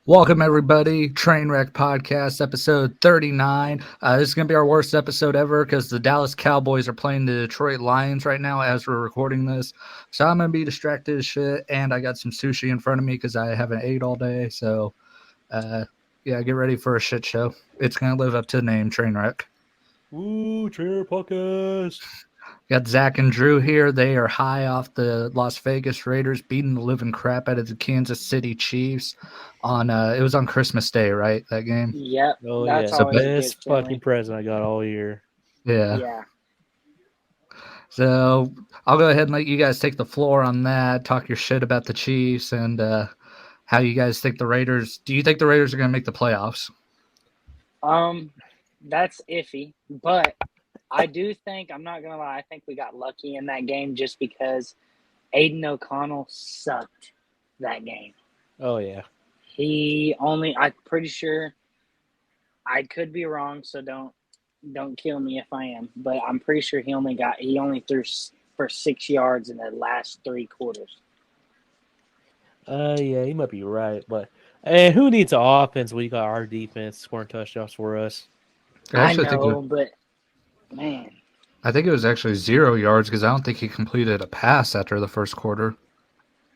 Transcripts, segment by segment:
Welcome, everybody. Trainwreck Podcast, episode 39. This is going to be our worst episode ever because the Dallas Cowboys are playing the Detroit Lions right now as we're recording this. So I'm going to be distracted as shit, and I got some sushi in front of me because I haven't ate all day. So, yeah, get ready for a shit show. It's going to live up to the name, Trainwreck. Woo, Trainer Podcast. Got Zach and Drew here. They are high off the Las Vegas Raiders beating the living crap out of the Kansas City Chiefs on it was on Christmas Day, right? That game. Yep, Oh, that's yeah. always a good Best feeling. fucking present I got all year. Yeah. Yeah. So I'll go ahead and let you guys take the floor on that. Talk your shit about the Chiefs and how you guys think the Raiders. Do you think the Raiders are going to make the playoffs? That's iffy, but I do think, I'm not gonna lie, I think we got lucky in that game just because Aiden O'Connell sucked that game. Oh, yeah. I'm pretty sure, I could be wrong, so don't kill me if I am, but I'm pretty sure he only threw for 6 yards in the last 3 quarters. Yeah, you might be right, but who needs an offense when you got our defense scoring touchdowns for us? I know, but man. I think it was actually 0 yards because I don't think he completed a pass after the first quarter.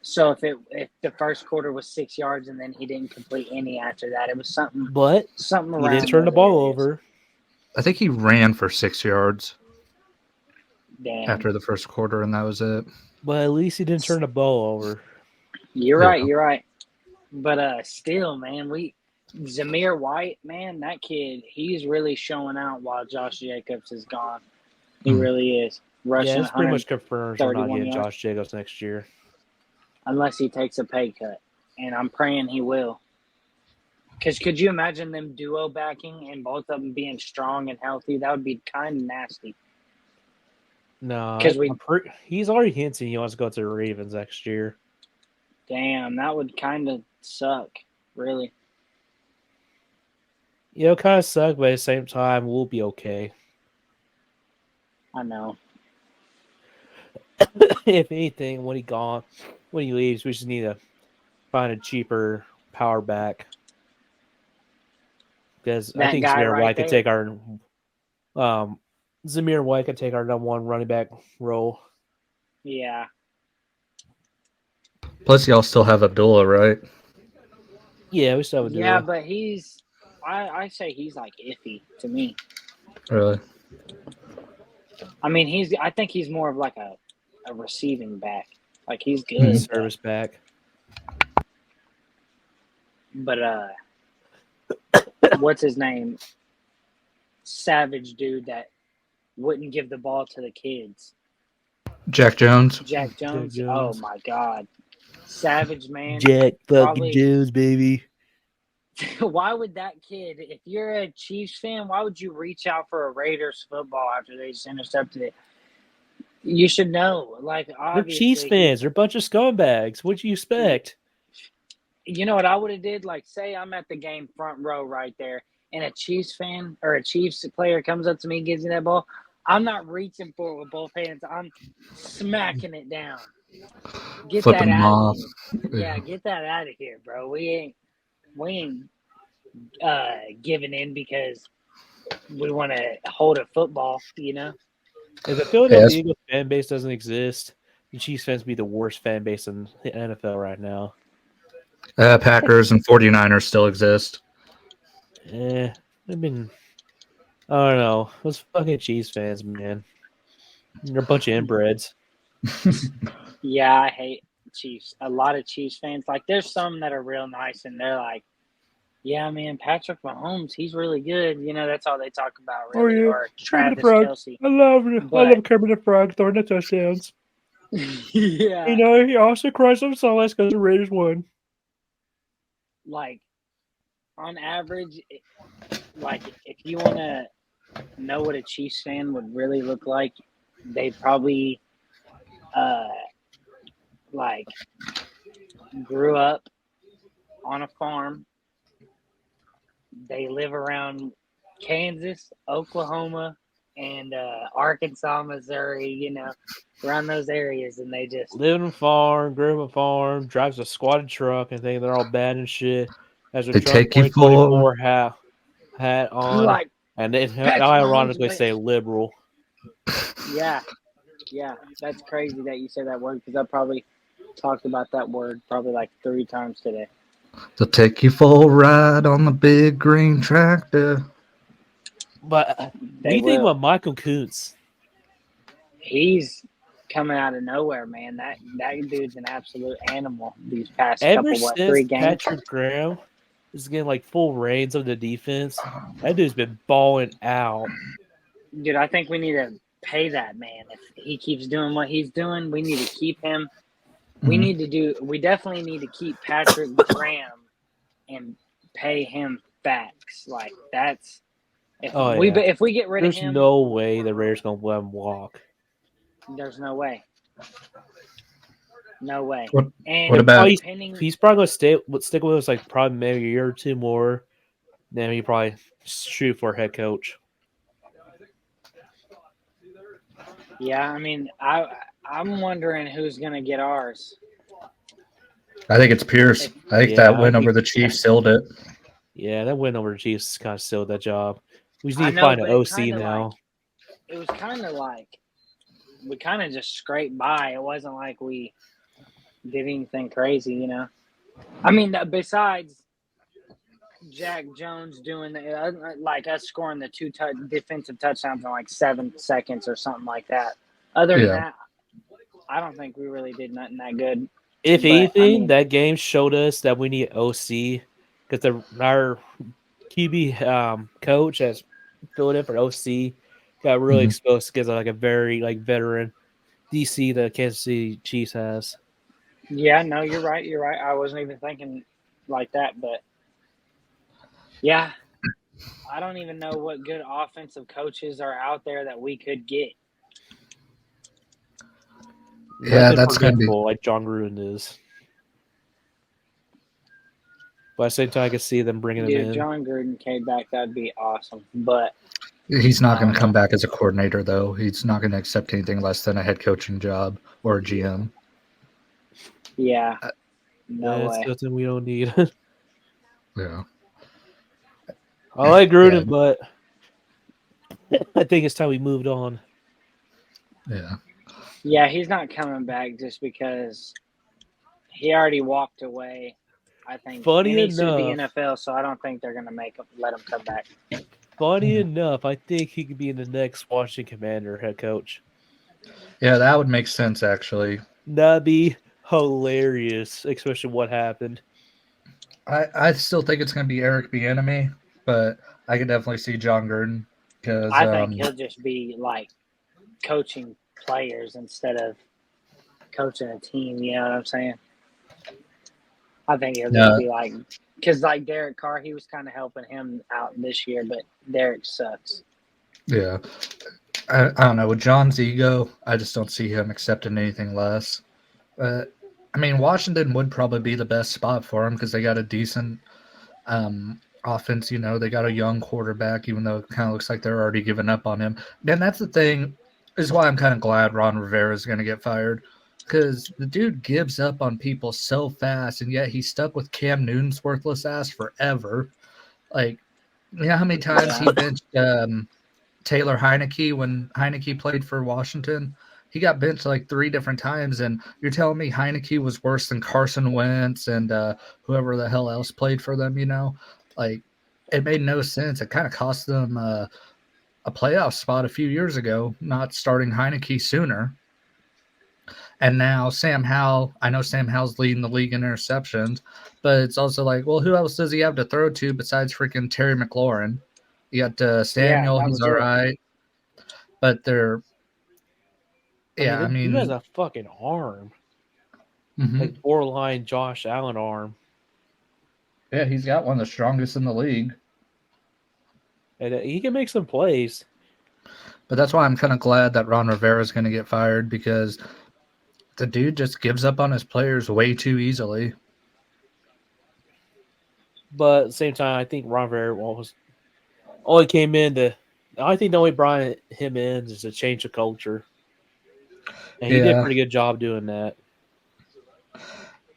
So if the first quarter was 6 yards and then he didn't complete any after that, it was something But around. he didn't turn the ball over. I think he ran for 6 yards after Damn. the first quarter, and that was it. But at least he didn't turn the ball over. You're right. But still, man, Zamir White, man, that kid, he's really showing out while Josh Jacobs is gone. He really is. Rushing Yeah, it's pretty much confirmed we're not getting yards. Josh Jacobs next year. Unless he takes a pay cut. And I'm praying he will. Because could you imagine them duo backing and both of them being strong and healthy? That would be kind of nasty. No, Because he's already hinting he wants to go to the Ravens next year. Damn, that would kind of suck, really. You know, kind of suck, but at the same time, we'll be okay. I know. If anything, when he leaves, we just need to find a cheaper power back. Because I think Zamir White could take our number one running back role. Yeah. Plus, y'all still have Abdullah, right? Yeah, we still have Abdullah. Yeah, but I say he's like iffy to me. Really? I mean, I think he's more of like a receiving back. Like he's good. Service back. But what's his name? Savage dude that wouldn't give the ball to the kids. Jack Jones. Jack Jones. Oh my God. Savage, man. Jack fucking Jones, baby. Why would that kid, if you're a Chiefs fan, why would you reach out for a Raiders football after they just intercepted it? You should know. Like, obviously, they're Chiefs fans. They're a bunch of scumbags. What'd you expect? You know what I would have did? Like, say I'm at the game front row right there, and a Chiefs fan or a Chiefs player comes up to me and gives me that ball. I'm not reaching for it with both hands. I'm smacking it down. Get Flipping that out off. of here. Yeah, get that out of here, bro. We ain't giving in because we want to hold a football, you know? If the Philadelphia Eagles fan base doesn't exist, the Chiefs fans be the worst fan base in the NFL right now. Packers and 49ers still exist. I don't know. Those fucking Chiefs fans, man. They're a bunch of inbreds. Yeah, I hate Chiefs. A lot of Chiefs fans. Like, there's some that are real nice, and they're like, yeah, man, Patrick Mahomes, he's really good. You know, that's all they talk about, really. Oh, yeah. Or Travis Kelce. I love Kermit the Frog throwing the touchdowns. Yeah. You know, he also cries some solace because the Raiders won. Like, on average, like, if you want to know what a Chiefs fan would really look like, they probably, like, grew up on a farm. They live around Kansas, Oklahoma, and Arkansas, Missouri, you know, around those areas, and they just live on a farm, grew up on a farm, drives a squatted truck, and think they're all bad and shit. Has a They Trump take you for 2024 hat on, Like and then Patrick I Mahomes, ironically say bitch. liberal. Yeah, yeah. That's crazy that you say that word because I probably talked about that word probably like 3 times today. they'll take you for a ride on the big green tractor. But what do They you think will. about Michael Koontz? He's coming out of nowhere, man. That dude's an absolute animal. These past Ever couple 3 since games. Patrick Graham is getting like full reins of the defense, that dude's been balling out. Dude, I think we need to pay that man. If he keeps doing what he's doing, we need to keep him. We definitely need to keep Patrick Graham and pay him facts. Like that's Oh yeah, if we get rid of there's him, no way the Raiders gonna let him walk. there's no way. No way. What And about He's probably gonna stick with us like probably maybe a year or 2 more. Then he probably shoot for head coach. yeah, I mean, I'm wondering who's gonna get ours. I think it's Pierce. I think that win over the Chiefs sealed it. Yeah, that win over the Chiefs kind of sealed that job. We just I need to know, find an but OC now. it was kind of like we kind of just scraped by. It wasn't like we did anything crazy, you know. I mean, besides Jack Jones doing like us scoring the 2 defensive touchdowns in like 7 seconds or something like that. Other than that, I don't think we really did nothing that good. If But anything, I mean, that game showed us that we need OC because our QB coach has filled in for OC got really exposed because of like a very like veteran DC the Kansas City Chiefs has. yeah, no, you're right. You're right. I wasn't even thinking like that, but yeah, I don't even know what good offensive coaches are out there that we could get. Yeah, Nothing that's gonna be. forgettable like John Gruden is. But at the same time, I can see them bringing him Dude, in. John Gruden came back, that'd be awesome. But He's not going to come know. back as a coordinator, though. He's not going to accept anything less than a head coaching job or a GM. Yeah, no That's way. nothing we don't need. Yeah. I like Gruden, but I think it's time we moved on. Yeah. Yeah, he's not coming back just because he already walked away. I think, Funny and he sued the enough, NFL, so I don't think they're gonna let him come back. I think he could be the next Washington Commander head coach. Yeah, that would make sense, actually. That'd be hilarious, especially what happened. I still think it's going to be Eric Bieniemy, but I could definitely see John Gruden because I think he'll just be like coaching players instead of coaching a team. You know what I'm saying? I think he'll just be like, because like Derek Carr, he was kind of helping him out this year, but Derek sucks. Yeah. I don't know. With John's ego, I just don't see him accepting anything less. I mean, Washington would probably be the best spot for him because they got a decent offense. You know, they got a young quarterback, even though it kind of looks like they're already giving up on him. And that's the thing, is why I'm kind of glad Ron Rivera is going to get fired, because the dude gives up on people so fast, and yet he's stuck with Cam Newton's worthless ass forever. Like, you know how many times he benched Taylor Heineke when Heineke played for Washington? He got benched like 3 different times, and you're telling me Heineke was worse than Carson Wentz and whoever the hell else played for them, you know? Like, it made no sense. It kind of cost them a playoff spot a few years ago, not starting Heineke sooner. And now Sam Howell, I know Sam Howell's leading the league in interceptions, but it's also like, well, who else does he have to throw to besides freaking Terry McLaurin? You got Samuel, he's all right. But they're, yeah, I mean, he has a fucking arm. Like borderline Josh Allen arm. Yeah, he's got one of the strongest in the league. And he can make some plays. But that's why I'm kind of glad that Ron Rivera is going to get fired, because the dude just gives up on his players way too easily. But at the same time, I think Ron Rivera only came in to. I think the only brought him in is to change the culture. And he did a pretty good job doing that.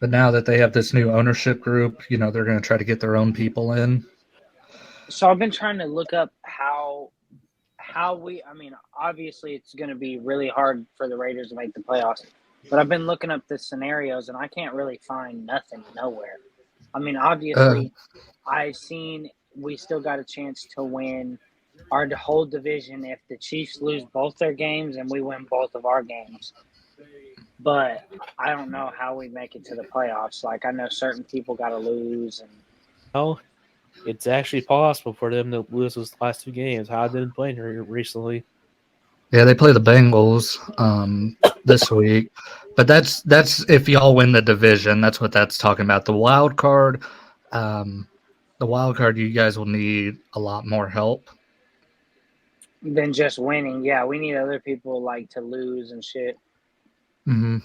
But now that they have this new ownership group, they're going to try to get their own people in. So I've been trying to look up how we. I mean, obviously it's going to be really hard for the Raiders to make the playoffs, but I've been looking up the scenarios and I can't really find nothing nowhere. I mean, obviously, I've seen we still got a chance to win our whole division if the Chiefs lose both their games and we win both of our games. But I don't know how we make it to the playoffs. Like, I know certain people got to lose. And Oh, it's actually possible for them to lose those last 2 games. How they've been playing here recently. Yeah, they play the Bengals this week. But that's if y'all win the division. That's what that's talking about. The wild card, you guys will need a lot more help than just winning. Yeah, we need other people like to lose and shit. Mm-hmm.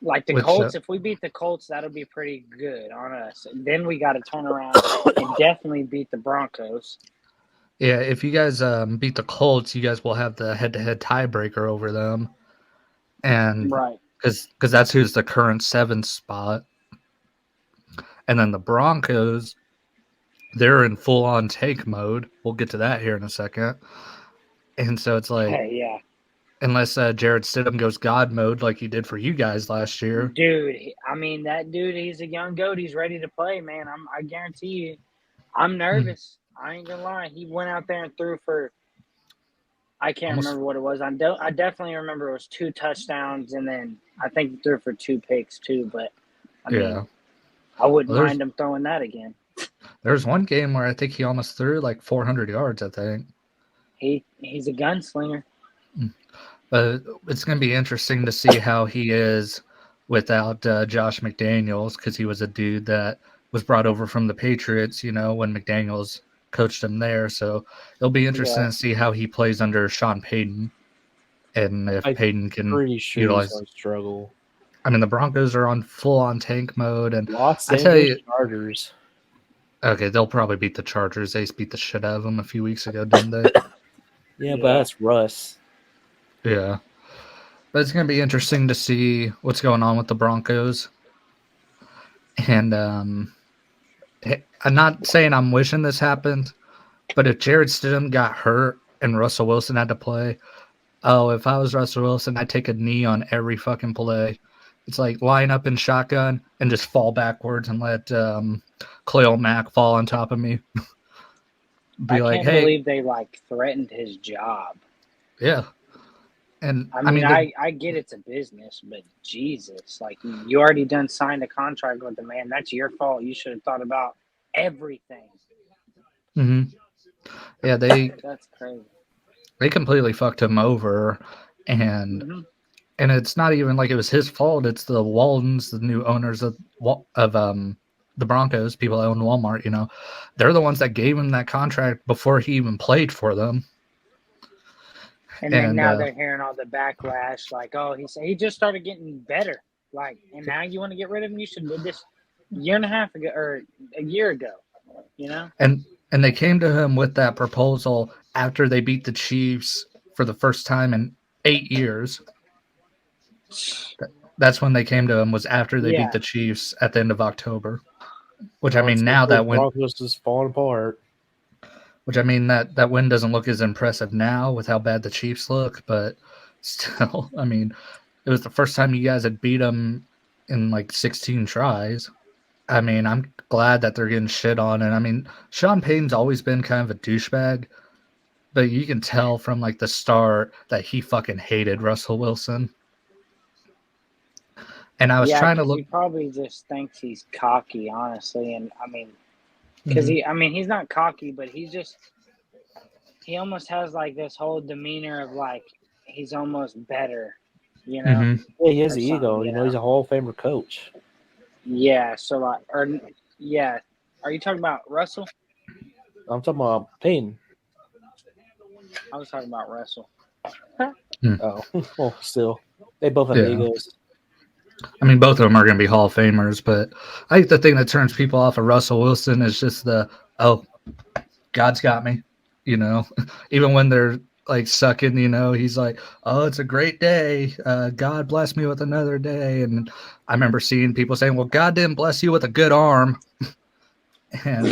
Like the Colts, if we beat the Colts, that'll be pretty good on us. Then we got to turn around and definitely beat the Broncos. Yeah, if you guys beat the Colts, you guys will have the head-to-head tiebreaker over them, and right, because that's who's the current 7th spot, and then the Broncos, they're in full-on tank mode. We'll get to that here in a second, and so it's like, hey, yeah, unless Jared Stidham goes God mode like he did for you guys last year, dude. I mean, that dude, he's a young goat. He's ready to play, man. I guarantee you. I'm nervous. I ain't gonna lie. He went out there and threw for. I can't remember what it was. I definitely remember it was 2 touchdowns, and then I think he threw for 2 picks too. But I mean, I wouldn't mind him throwing that again. There's one game where I think he almost threw like 400 yards. I think he's a gunslinger. But it's going to be interesting to see how he is without Josh McDaniels, because he was a dude that was brought over from the Patriots, when McDaniels coached him there. So it'll be interesting to see how he plays under Sean Payton, and if Payton can utilize. He's struggle. I mean, the Broncos are on full-on tank mode, and Los Angeles Chargers. Okay, they'll probably beat the Chargers. They beat the shit out of them a few weeks ago, didn't they? Yeah, but that's Russ. Yeah. But it's going to be interesting to see what's going on with the Broncos. And I'm not saying I'm wishing this happened, but if Jared Stidham got hurt and Russell Wilson had to play, if I was Russell Wilson, I'd take a knee on every fucking play. It's like line up in shotgun and just fall backwards and let Khalil Mack fall on top of me. I can't believe they threatened his job. Yeah. And I mean, I get it's a business, but Jesus, you already done signed a contract with the man. That's your fault. You should have thought about everything. Mm-hmm. Yeah, that's crazy. They completely fucked him over, and it's not even like it was his fault. It's the Waldens, the new owners of the Broncos, people that own Walmart. They're the ones that gave him that contract before he even played for them. And then now they're hearing all the backlash, he just started getting better. And now you want to get rid of him? You should have did this a year and a half ago or a year ago, And they came to him with that proposal after they beat the Chiefs for the first time in 8 years. That's when they came to him, was after they beat the Chiefs at the end of October. Which, I mean, now that win... Broncos is falling apart. Which, I mean, that win doesn't look as impressive now with how bad the Chiefs look, but still, I mean, it was the first time you guys had beat them in 16 tries. I mean, I'm glad that they're getting shit on, and I mean, Sean Payton's always been kind of a douchebag, but you can tell from the start that he fucking hated Russell Wilson. And I was trying to look. He probably just thinks he's cocky, honestly, and I mean. Because he's not cocky, but he almost has this whole demeanor of he's almost better, Yeah, he has the ego. He's a Hall of Famer coach. Yeah. So are you talking about Russell? I'm talking about Payton. I was talking about Russell. Oh, well, still, they both have egos. I mean, both of them are going to be Hall of Famers, but I think the thing that turns people off of Russell Wilson is just God's got me, even when they're like sucking, he's like, oh, it's a great day. God bless me with another day. And I remember seeing people saying, well, God didn't bless you with a good arm. And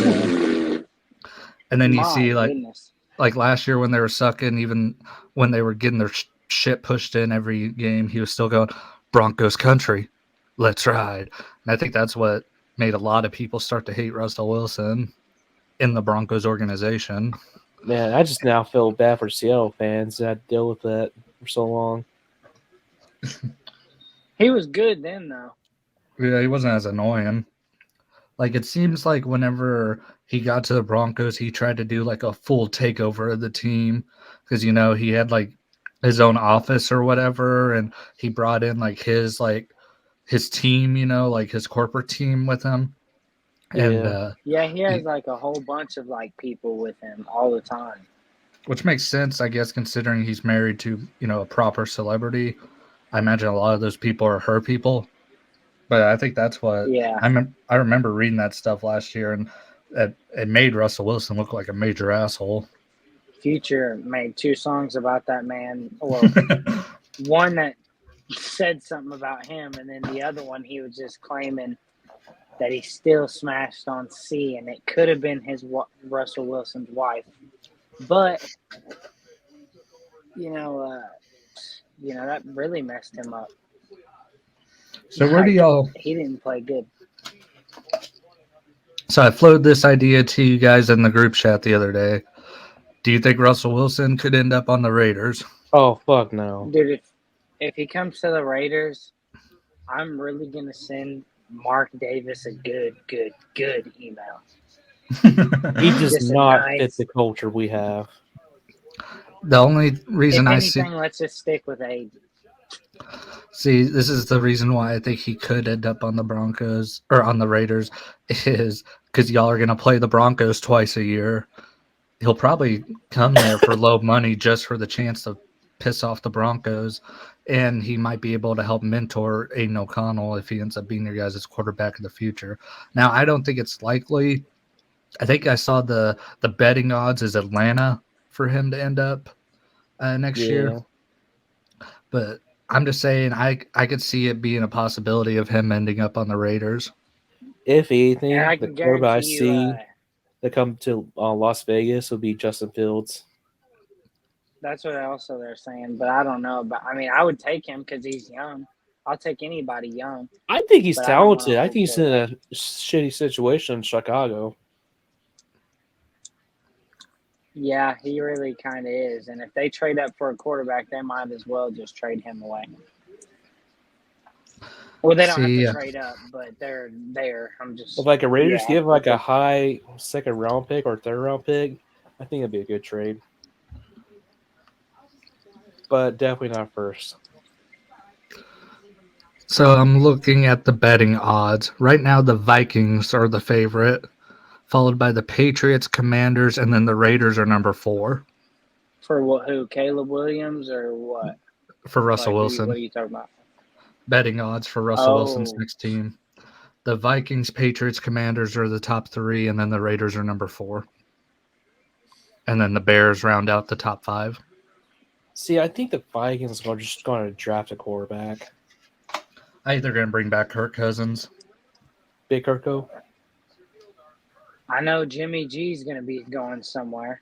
then you My see goodness. like last year when they were sucking, even when they were getting their shit pushed in every game, he was still going, Broncos country, let's ride. And I think that's what made a lot of people start to hate Russell Wilson in the Broncos organization. Man, I just now feel bad for Seattle fans that had to deal with that for so long. He was good then, though. Yeah, he wasn't as annoying. Like, it seems like whenever he got to the Broncos, he tried to do like a full takeover of the team because, he had like his own office or whatever. And he brought in like his team, like his corporate team with him. And, Yeah, he has like a whole bunch of like people with him all the time. which makes sense, I guess, considering he's married to, a proper celebrity. I imagine a lot of those people are her people. But I think that's what I remember reading that stuff last year, and it made Russell Wilson look like a major asshole. Future made 2 songs about that man. Well, one that said something about him, and then the other one he was just claiming that he still smashed on C, and it could have been his Russell Wilson's wife. But that really messed him up. So where do y'all? He didn't play good. So I floated this idea to you guys in the group chat the other day. Do you think Russell Wilson could end up on the Raiders? Oh, fuck no. Dude, if he comes to the Raiders, I'm really going to send Mark Davis a good email. He does not fit the culture we have. The only reason let's just stick with Abe. See, this is the reason why I think he could end up on the Broncos or on the Raiders is because y'all are going to play the Broncos twice a year. He'll probably come there for low money just for the chance to piss off the Broncos, and he might be able to help mentor Aiden O'Connell if he ends up being your guys' quarterback in the future. Now, I don't think it's likely. I think I saw the betting odds is Atlanta for him to end up next year. But I'm just saying I could see it being a possibility of him ending up on the Raiders. If anything, the quarterback I see that come to Las Vegas will be Justin Fields. That's what also they're saying, but I don't know. But I mean, I would take him because he's young. I'll take anybody young. I think he's talented. I think he's in a shitty situation in Chicago. Yeah, he really kind of is. And if they trade up for a quarterback, they might as well just trade him away. Well, they don't have to trade up, but they're there. If like a Raiders give like a high 2nd round pick or 3rd round pick, I think it'd be a good trade. But definitely not first. So I'm looking at the betting odds. Right now, the Vikings are the favorite, followed by the Patriots, Commanders, and then the Raiders are number 4. For what? Who? Caleb Williams or what? For Russell Wilson. What are you talking about? Betting odds for Russell Wilson's next team. The Vikings, Patriots, Commanders are the top 3, and then the Raiders are number 4. And then the Bears round out the top 5. See, I think the Vikings are just going to draft a quarterback. I think they're going to bring back Kirk Cousins. Big Kirko? I know Jimmy G's going to be going somewhere.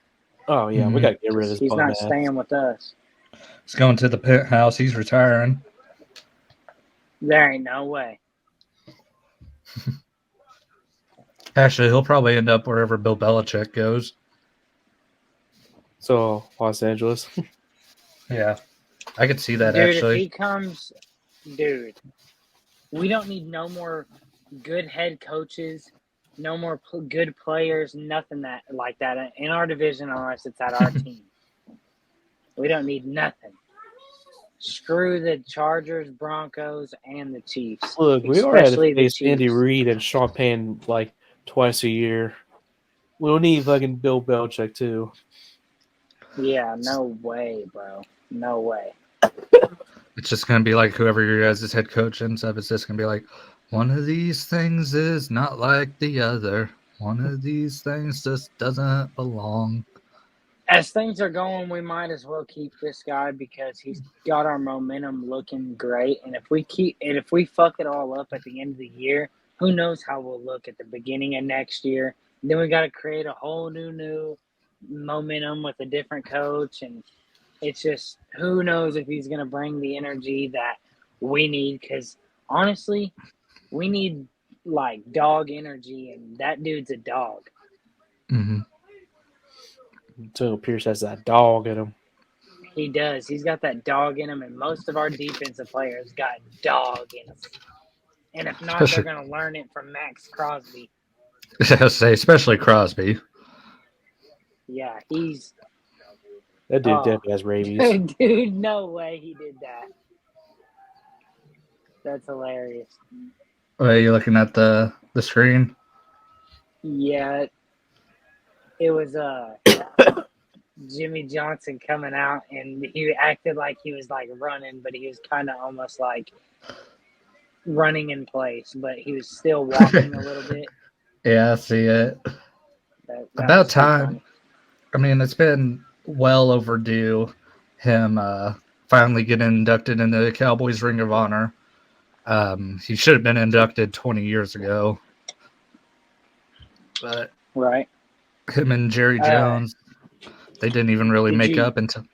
Oh, yeah. We got to get rid of this. He's not staying with us. He's going to the penthouse. He's retiring. There ain't no way. Actually, he'll probably end up wherever Bill Belichick goes. So, Los Angeles. Yeah. I could see that, dude, actually. If he comes, dude, we don't need no more good head coaches, no more good players, nothing like that in our division unless it's at our team. We don't need nothing. Screw the Chargers, Broncos, and the Chiefs. Look, we already had to face Andy Reid and Sean Payton like twice a year. We don't need fucking Bill Belichick, too. Yeah, no way, bro. No way. It's just going to be like whoever your guys' head coach ends up. It's just going to be like, one of these things is not like the other. One of these things just doesn't belong. As things are going, we might as well keep this guy because he's got our momentum looking great. And if we fuck it all up at the end of the year, who knows how we'll look at the beginning of next year. And then we got to create a whole new momentum with a different coach, and it's just who knows if he's going to bring the energy that we need. Because honestly, we need like dog energy, and that dude's a dog. Mm-hmm. So Pierce has that dog in him. He does. He's got that dog in him, and most of our defensive players got dog in us. And if not, they're going to learn it from Max Crosby. Especially Crosby. Yeah, he's. That dude definitely has rabies. Dude, no way he did that. That's hilarious. Are you looking at the screen? Yeah, it was Jimmy Johnson coming out, and he acted like he was like running, but he was kind of almost like running in place, but he was still walking a little bit. Yeah, I see it. That About time. funny. I mean, it's been well overdue. Him finally getting inducted into the Cowboys Ring of Honor. He should have been inducted 20 years ago. But right, him and Jerry Jones, they didn't even really make up until.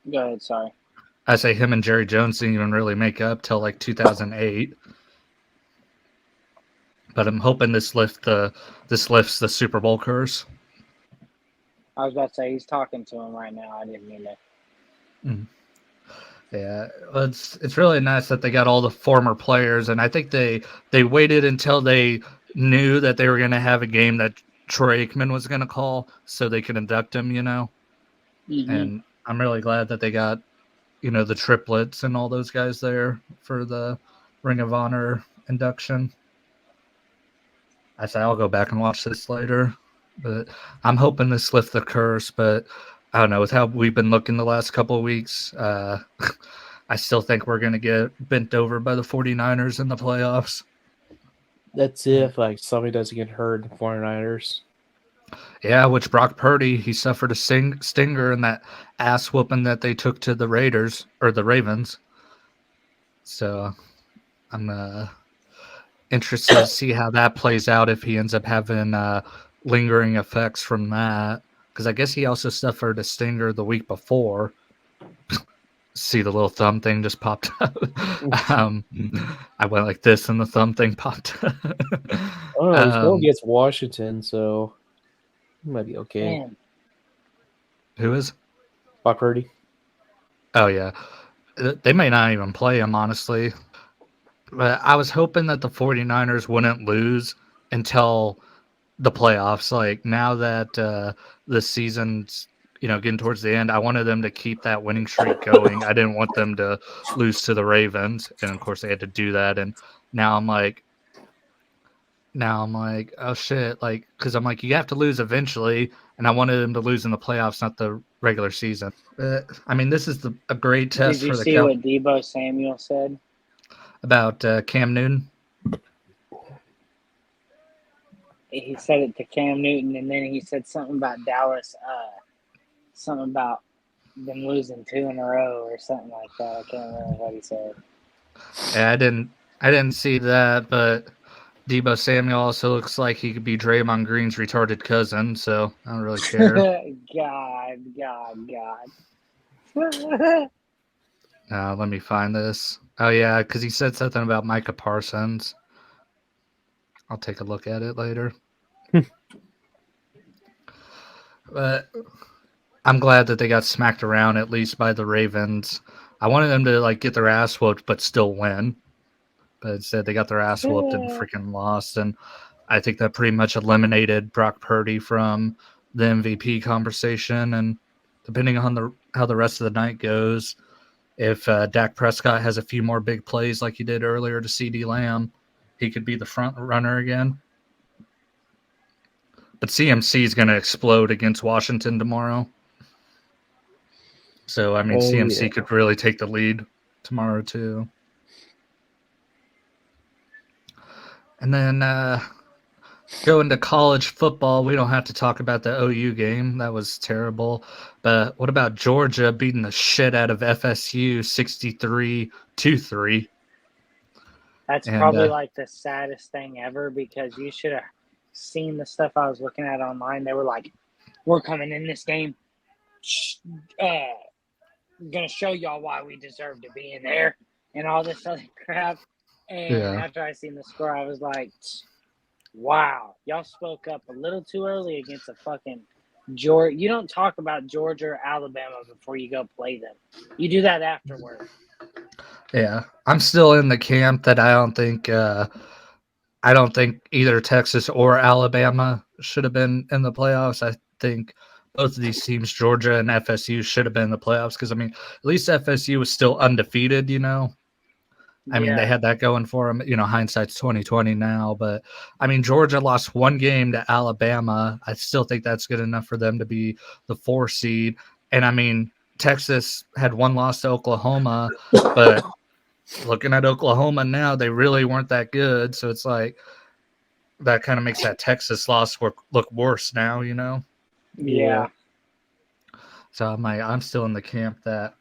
Go ahead, sorry. I say him and Jerry Jones didn't even really make up till like 2008. But I'm hoping this lifts the Super Bowl curse. I was about to say he's talking to him right now. I didn't mean to. Yeah, it's really nice that they got all the former players, and I think they waited until they knew that they were going to have a game that Troy Aikman was going to call, so they could induct him. Mm-hmm. And I'm really glad that they got the triplets and all those guys there for the Ring of Honor induction. I say I'll go back and watch this later, but I'm hoping this lifts the curse. But I don't know, with how we've been looking the last couple of weeks, I still think we're going to get bent over by the 49ers in the playoffs. That's if like somebody doesn't get hurt in the 49ers. Yeah, which Brock Purdy, he suffered a stinger in that ass whooping that they took to the Raiders or the Ravens. So I'm interested to see how that plays out if he ends up having lingering effects from that. Because I guess he also suffered a stinger the week before. See, the little thumb thing just popped up. I went like this and the thumb thing popped up. Oh, he's going against Washington, so he might be okay. Man. Who is? Brock Purdy. Oh, yeah. They may not even play him, honestly. But I was hoping that the 49ers wouldn't lose until the playoffs. Like, now that the season's getting towards the end, I wanted them to keep that winning streak going. I didn't want them to lose to the Ravens, and of course they had to do that. And now I'm like, oh shit, like, because I'm like, you have to lose eventually, and I wanted them to lose in the playoffs, not the regular season. I mean, this is a great test for the. Did you see what Deebo Samuel said about Cam Newton? He said it to Cam Newton, and then he said something about Dallas. Something about them losing 2 in a row or something like that. I can't remember what he said. Yeah, I didn't see that, but Deebo Samuel also looks like he could be Draymond Green's retarded cousin, so I don't really care. God. Let me find this. Oh yeah, because he said something about Micah Parsons. I'll take a look at it later. But I'm glad that they got smacked around at least by the Ravens. I wanted them to like get their ass whooped but still win. But instead they got their ass whooped and freaking lost. And I think that pretty much eliminated Brock Purdy from the MVP conversation. And depending on how the rest of the night goes, if Dak Prescott has a few more big plays like he did earlier to CeeDee Lamb, he could be the front runner again. But CMC is going to explode against Washington tomorrow. So, I mean, CMC could really take the lead tomorrow, too. And then Going to college football, we don't have to talk about the OU game. That was terrible. But what about Georgia beating the shit out of FSU 63-3? That's And probably like the saddest thing ever because you should have seen the stuff I was looking at online. They were like, "We're coming in this game, gonna show y'all why we deserve to be in there," and all this other crap. And yeah, after I seen the score, I was like, "Wow, y'all spoke up a little too early against a fucking Georgia. You don't talk about Georgia or Alabama before you go play them. You do that afterward." yeah. I'm still in the camp that I don't think either Texas or Alabama should have been in the playoffs. I think both of these teams, Georgia and FSU, should have been in the playoffs because I mean, at least FSU was still undefeated. I mean, they Yeah, had that going for them. Hindsight's 2020 now, but I mean, Georgia lost one game to Alabama. I still think that's good enough for them to be the 4 seed. And I mean, Texas had one loss to Oklahoma, but looking at Oklahoma now, they really weren't that good. So it's like that kind of makes that Texas loss look worse now. Yeah. yeah, So I'm still in the camp that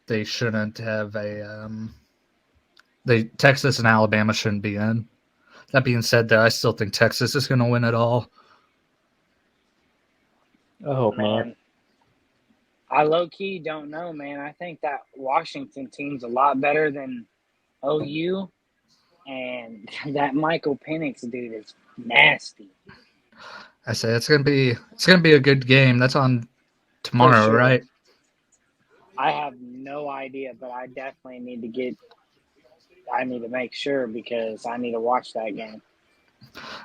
they shouldn't have they Texas and Alabama shouldn't be in. That being said, though, I still think Texas is going to win it all. I hope not. man. I low key don't know, man. I think that Washington team's a lot better than OU, and that Michael Penix dude is nasty I say it's going to be a good game. That's on for tomorrow, sure. right? I have no idea, but I definitely need to get. I need to make sure because I need to watch that game.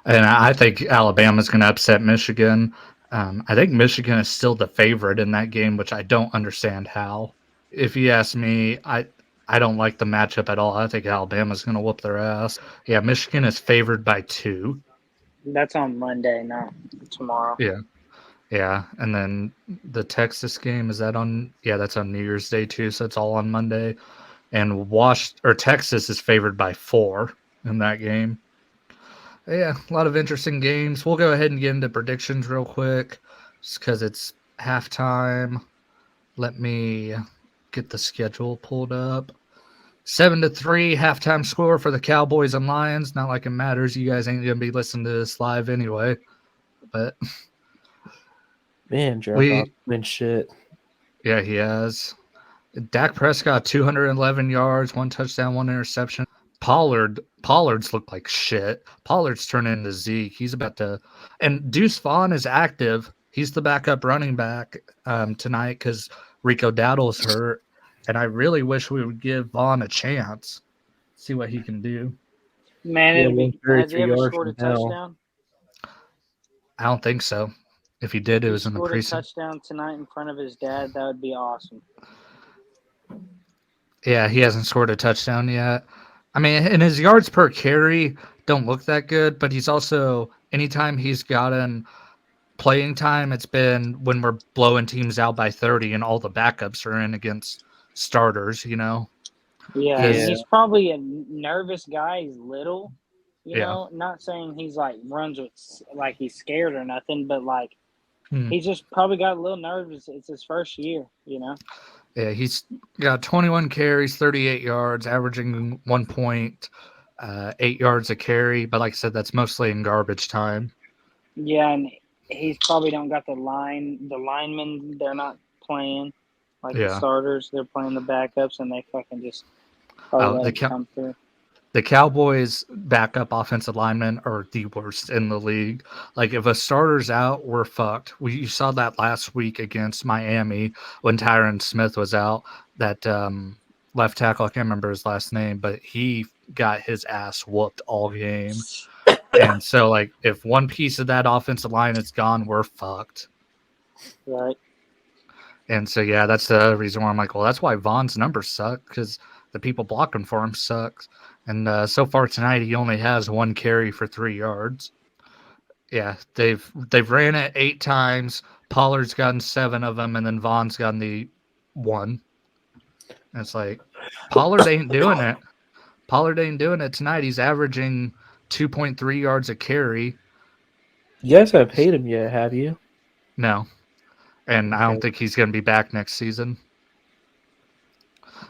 And I think Alabama's going to upset Michigan. I think Michigan is still the favorite in that game, which I don't understand how. If you ask me, I don't like the matchup at all. I think Alabama's going to whoop their ass. Yeah, Michigan is favored by 2. That's on Monday, not tomorrow. Yeah. Yeah, and then the Texas game is that on? Yeah, that's on New Year's Day too, so it's all on Monday. And Texas is favored by 4 in that game. Yeah, a lot of interesting games. We'll go ahead and get into predictions real quick, just because it's halftime. Let me get the schedule pulled up. 7-3 halftime score for the Cowboys and Lions. Not like it matters. You guys ain't gonna be listening to this live anyway. But Man, Jericho's we, been shit. yeah, he has. Dak Prescott 211 yards, 1 touchdown, 1 interception. Pollard's looked like shit. Pollard's turning into Zeke. He's about to, and Deuce Vaughn is active. He's the backup running back tonight because Rico Dowdle's hurt, and I really wish we would give Vaughn a chance, see what he can do. Man, Yeah, it'd be. Has he 133 ever yards scored a from hell. touchdown? I don't think so. If he did, If it he was in the scored a preseason. touchdown tonight in front of his dad, that would be awesome. Yeah, he hasn't scored a touchdown yet. I mean, and his yards per carry don't look that good, but he's also anytime he's gotten playing time, it's been when we're blowing teams out by 30 and all the backups are in against starters. Yeah, and Because, Yeah. he's probably a nervous guy. He's little, yeah. Not saying he's like runs with like he's scared or nothing, but like Hmm. he's just probably got a little nervous. It's his first year. Yeah, he's got 21 carries, 38 yards, averaging 1.8 yards a carry. But like I said, that's mostly in garbage time. Yeah, and he's probably don't got the linemen. They're not playing like the Yeah. starters. They're playing the backups, and they fucking just probably Oh, let it come through. the Cowboys' backup offensive linemen are the worst in the league. Like, if a starter's out, we're fucked. You saw that last week against Miami when Tyron Smith was out. That left tackle, I can't remember his last name, but he got his ass whooped all game. And so, like, if one piece of that offensive line is gone, we're fucked. Right. And so, yeah, that's the reason why I'm like, well, that's why Vaughn's numbers suck, because the people blocking for him sucks. And so far tonight, he only has 1 carry for 3 yards. Yeah, they've ran it 8 times. Pollard's gotten 7 of them, and then Vaughn's gotten the 1. And it's like, Pollard ain't doing it. Pollard ain't doing it tonight. He's averaging 2.3 yards a carry. You guys haven't paid him yet, have you? No. And I don't think he's going to be back next season.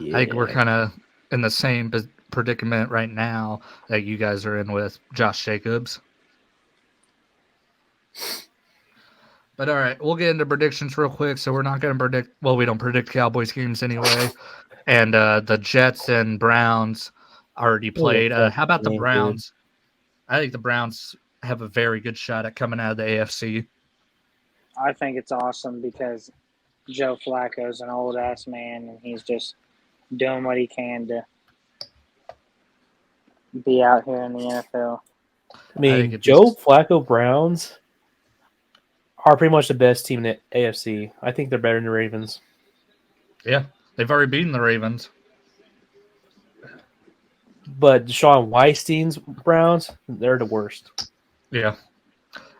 Yeah. I think we're kind of in the same predicament right now that you guys are in with Josh Jacobs. But all right, we'll get into predictions real quick. So we're not going to predict. Well, we don't predict Cowboys games anyway. And the Jets and Browns already played. How about the Browns? I think the Browns have a very good shot at coming out of the AFC. I think it's awesome because Joe Flacco's an old ass man and he's just doing what he can to be out here in the NFL. I mean, Joe Flacco Browns are pretty much the best team in the AFC. I think they're better than the Ravens. Yeah, they've already beaten the Ravens. But Deshaun Weisstein's Browns, they're the worst. Yeah.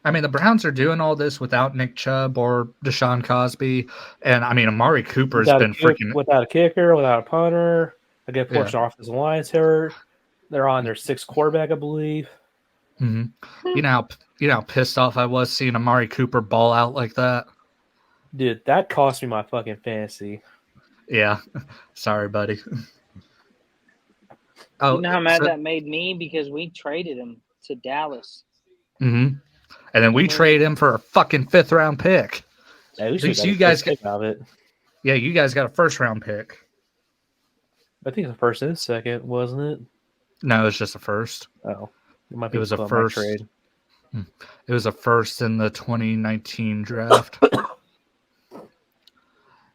I mean, the Browns are doing all this without Nick Chubb or Deshaun Cosby. And, I mean, Amari Cooper's been freaking... Without a kicker, without a punter, a good portion of offensive line's hurt. They're on their sixth quarterback, I believe. Mm-hmm. You know how pissed off I was seeing Amari Cooper ball out like that? Dude, that cost me my fucking fantasy. Yeah. Sorry, buddy. You know how mad that made me? Because we traded him to Dallas. Mm-hmm. And then we trade him for a fucking 5th-round pick. Yeah, at least you guys got of it. Yeah, you guys got a 1st-round pick. I think the first and second, wasn't it? No, it was just a first. Oh. It was a first. Trade. It was a first in the 2019 draft.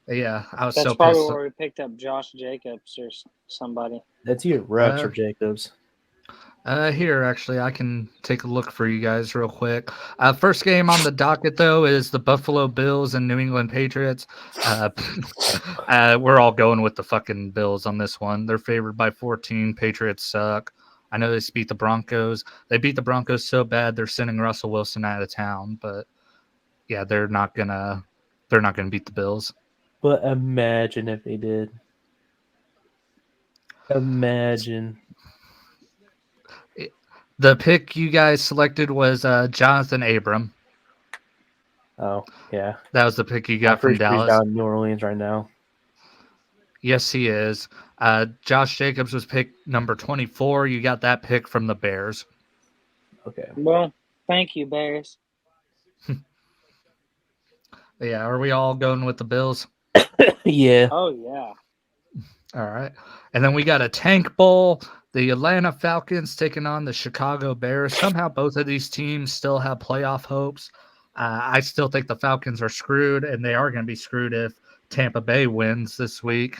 Yeah, I was so pissed. That's probably where we picked up Josh Jacobs or somebody. That's either Rex or Jacobs. Here, actually, I can take a look for you guys real quick. First game on the docket, though, is the Buffalo Bills and New England Patriots. We're all going with the fucking Bills on this one. They're favored by 14. Patriots suck. I know they beat the Broncos. They beat the Broncos so bad they're sending Russell Wilson out of town. But yeah, they're not gonna beat the Bills. But imagine if they did. Imagine. The pick you guys selected was Jonathan Abram. Oh, yeah. That was the pick you got from Dallas. He's down in New Orleans right now. Yes, he is. Josh Jacobs was picked number 24. You got that pick from the Bears. Okay. Well, thank you, Bears. Yeah, are we all going with the Bills? Yeah. Oh, yeah. All right. And then we got a tank bowl. The Atlanta Falcons taking on the Chicago Bears. Somehow both of these teams still have playoff hopes. I still think the Falcons are screwed, and they are going to be screwed if Tampa Bay wins this week.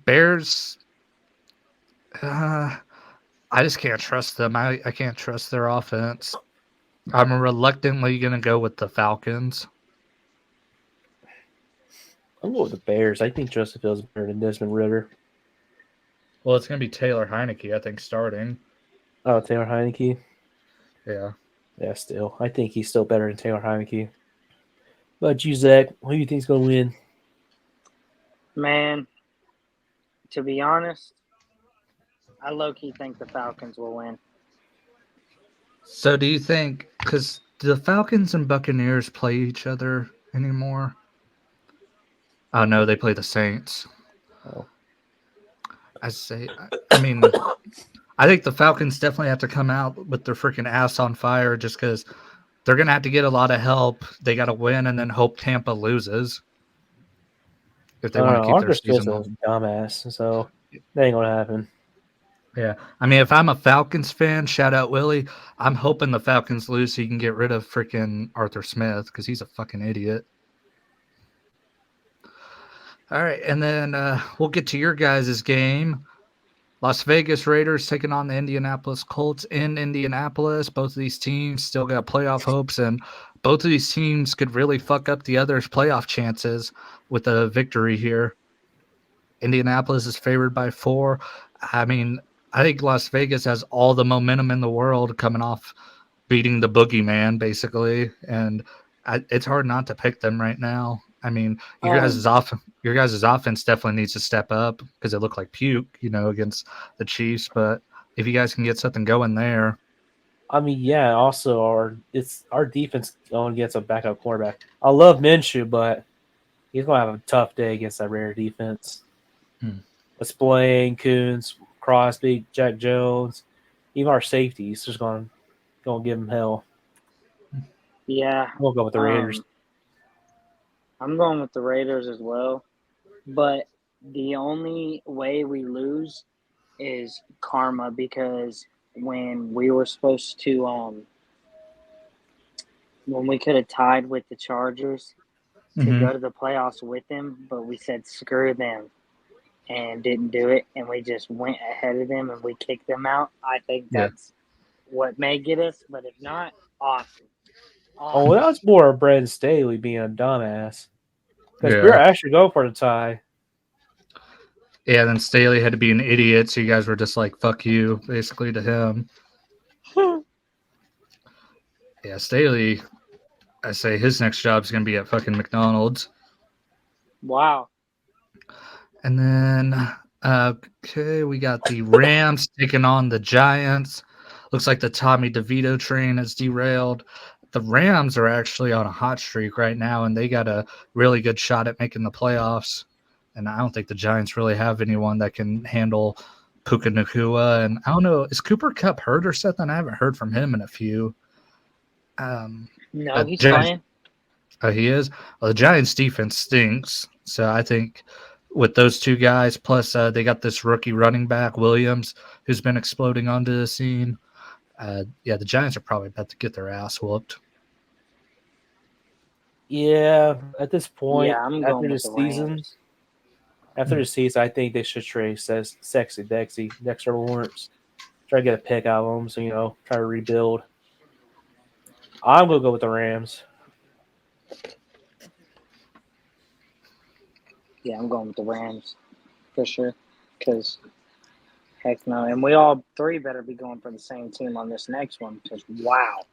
Bears, I just can't trust them. I can't trust their offense. I'm reluctantly going to go with the Falcons. I'm going with the Bears. I think Justin Fields is better than Desmond Ridder. Well, it's going to be Taylor Heineke, I think, starting. Oh, Taylor Heineke? Yeah. Yeah, still. I think he's still better than Taylor Heineke. But you, Zach, who do you think is going to win? Man, to be honest, I low-key think the Falcons will win. So do you think, because do the Falcons and Buccaneers play each other anymore? Oh, no, they play the Saints. Oh. I mean, I think the Falcons definitely have to come out with their freaking ass on fire just because they're going to have to get a lot of help. They got to win and then hope Tampa loses if they want to keep their season on. Dumbass, so that ain't going to happen. Yeah. I mean, if I'm a Falcons fan, shout out Willie, I'm hoping the Falcons lose so you can get rid of freaking Arthur Smith because he's a fucking idiot. All right, and then we'll get to your guys' game. Las Vegas Raiders taking on the Indianapolis Colts in Indianapolis. Both of these teams still got playoff hopes, and both of these teams could really fuck up the other's playoff chances with a victory here. Indianapolis is favored by 4. I mean, I think Las Vegas has all the momentum in the world coming off beating the boogeyman, basically, and it's hard not to pick them right now. I mean, your guys' offense definitely needs to step up because it looked like puke, against the Chiefs. But if you guys can get something going there. I mean, yeah. Also, our defense going against a backup quarterback. I love Minshew, but he's gonna have a tough day against that rare defense. With Spillane, Coons, Crosby, Jack Jones, even our safeties just gonna give him hell. Yeah. We'll go with the Raiders. I'm going with the Raiders as well. But the only way we lose is karma, because when we were supposed to when we could have tied with the Chargers to go to the playoffs with them, but we said screw them and didn't do it, and we just went ahead of them and we kicked them out. I think that's what may get us, but if not, awesome. Oh, that was more Brandon Staley being a dumbass. Because we were actually going for the tie. Yeah, then Staley had to be an idiot, so you guys were just like, fuck you, basically, to him. Yeah, Staley, I say his next job is going to be at fucking McDonald's. Wow. And then, okay, we got the Rams taking on the Giants. Looks like the Tommy DeVito train has derailed. The Rams are actually on a hot streak right now, and they got a really good shot at making the playoffs. And I don't think the Giants really have anyone that can handle Puka Nacua. And I don't know, is Cooper Kupp hurt or something? I haven't heard from him in a few. No, he's playing. Oh, he is? Well, the Giants' defense stinks. So I think with those two guys, plus they got this rookie running back, Williams, who's been exploding onto the scene. Yeah, the Giants are probably about to get their ass whooped. Yeah, at this point, I'm going with the Rams. After the season, I think they should trade Sexy Dexter Lawrence. Try to get a pick out of them, so, try to rebuild. I'm going to go with the Rams. Yeah, I'm going with the Rams for sure. Because, heck no. And we all three better be going for the same team on this next one. Because, wow.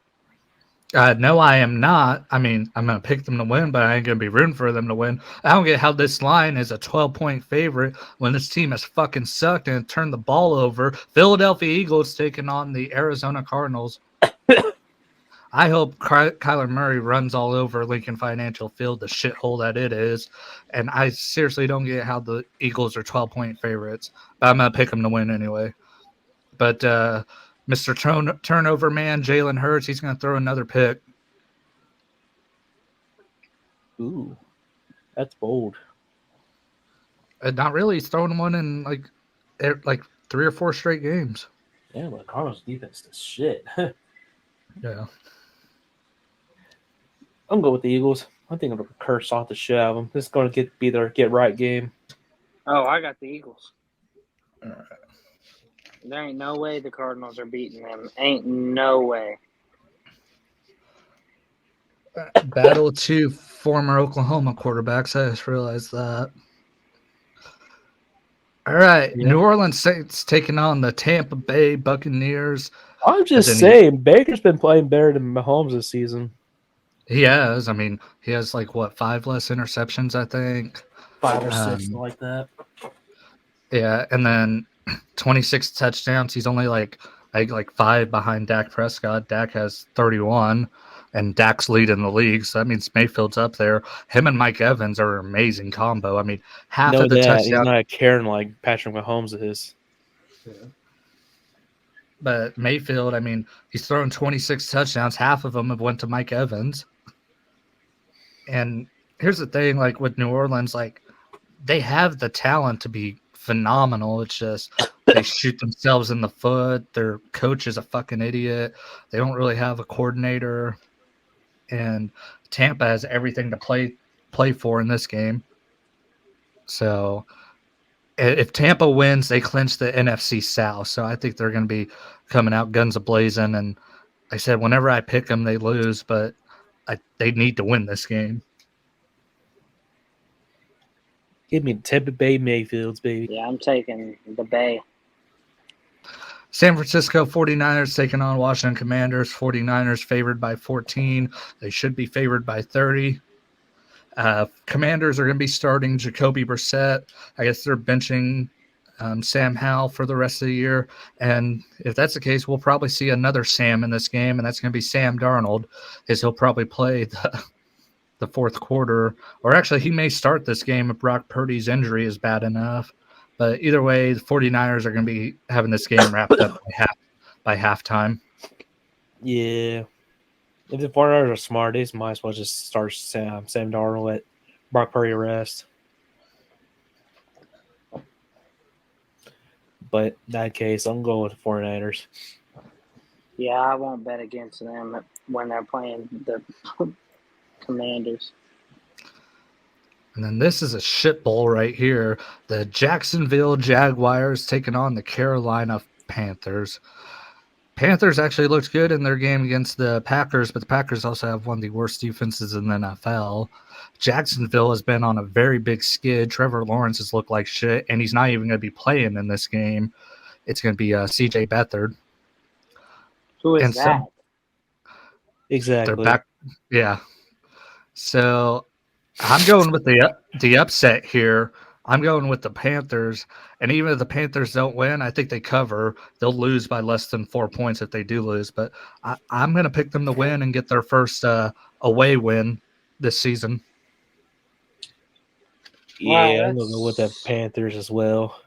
No, I am not. I mean, I'm going to pick them to win, but I ain't going to be rooting for them to win. I don't get how this line is a 12-point favorite when this team has fucking sucked and turned the ball over. Philadelphia Eagles taking on the Arizona Cardinals. I hope Kyler Murray runs all over Lincoln Financial Field, the shithole that it is. And I seriously don't get how the Eagles are 12-point favorites. But I'm going to pick them to win anyway. But Mr. Turnover Man, Jalen Hurts, he's going to throw another pick. Ooh, that's bold. Not really. He's throwing one in like 3 or 4 straight games. Yeah, but Cardinals defense is shit. Yeah. I'm going with the Eagles. I think I'm going to curse off the shit out of them. This is going to be their get right game. Oh, I got the Eagles. All right. There ain't no way the Cardinals are beating them. Ain't no way. Battle 2 former Oklahoma quarterbacks. I just realized that. All right. Yeah. New Orleans Saints taking on the Tampa Bay Buccaneers. I'm just saying, Baker's been playing better than Mahomes this season. He has. I mean, he has 5 less interceptions, I think. 5 or 6, something like that. Yeah, and then 26 touchdowns. He's only like 5 behind Dak Prescott. Dak has 31, and Dak's leading the league. So that means Mayfield's up there. Him and Mike Evans are an amazing combo. I mean, half of the touchdowns. He's not a Karen like Patrick Mahomes is. Yeah. But Mayfield, I mean, he's thrown 26 touchdowns. Half of them have went to Mike Evans. And here's the thing, with New Orleans, they have the talent to be phenomenal. It's just they shoot themselves in the foot. Their coach is a fucking idiot. They don't really have a coordinator. And Tampa has everything to play for in this game. So if Tampa wins, they clinch the NFC South. So I think they're going to be coming out guns a-blazing. And like I said, whenever I pick them, they lose. But they need to win this game. Give me Tampa Bay Mayfields, baby. Yeah, I'm taking the Bay. San Francisco 49ers taking on Washington Commanders. 49ers favored by 14. They should be favored by 30. Commanders are going to be starting Jacoby Brissett. I guess they're benching Sam Howell for the rest of the year. And if that's the case, we'll probably see another Sam in this game, and that's going to be Sam Darnold, as he'll probably play the fourth quarter. Or actually, he may start this game if Brock Purdy's injury is bad enough. But either way, the 49ers are going to be having this game wrapped up by halftime. Yeah. If the 49ers are smart, they might as well just start Sam Darnold at Brock Purdy rest. But in that case, I'm going with the 49ers. Yeah, I won't bet against them when they're playing the Commanders. And then this is a shit bowl right here. The Jacksonville Jaguars taking on the Carolina Panthers. Panthers actually looked good in their game against the Packers, but the Packers also have one of the worst defenses in the NFL. Jacksonville has been on a very big skid. Trevor Lawrence has looked like shit, and he's not even going to be playing in this game. It's going to be C.J. Beathard. Who is that? Exactly. They're back. Yeah. So I'm going with the upset here. I'm going with the Panthers, and even if the Panthers don't win, I think they cover. They'll lose by less than 4 points if they do lose, but I'm going to pick them to win and get their first away win this season. Yeah, Wow, I'm going to go with the Panthers as well.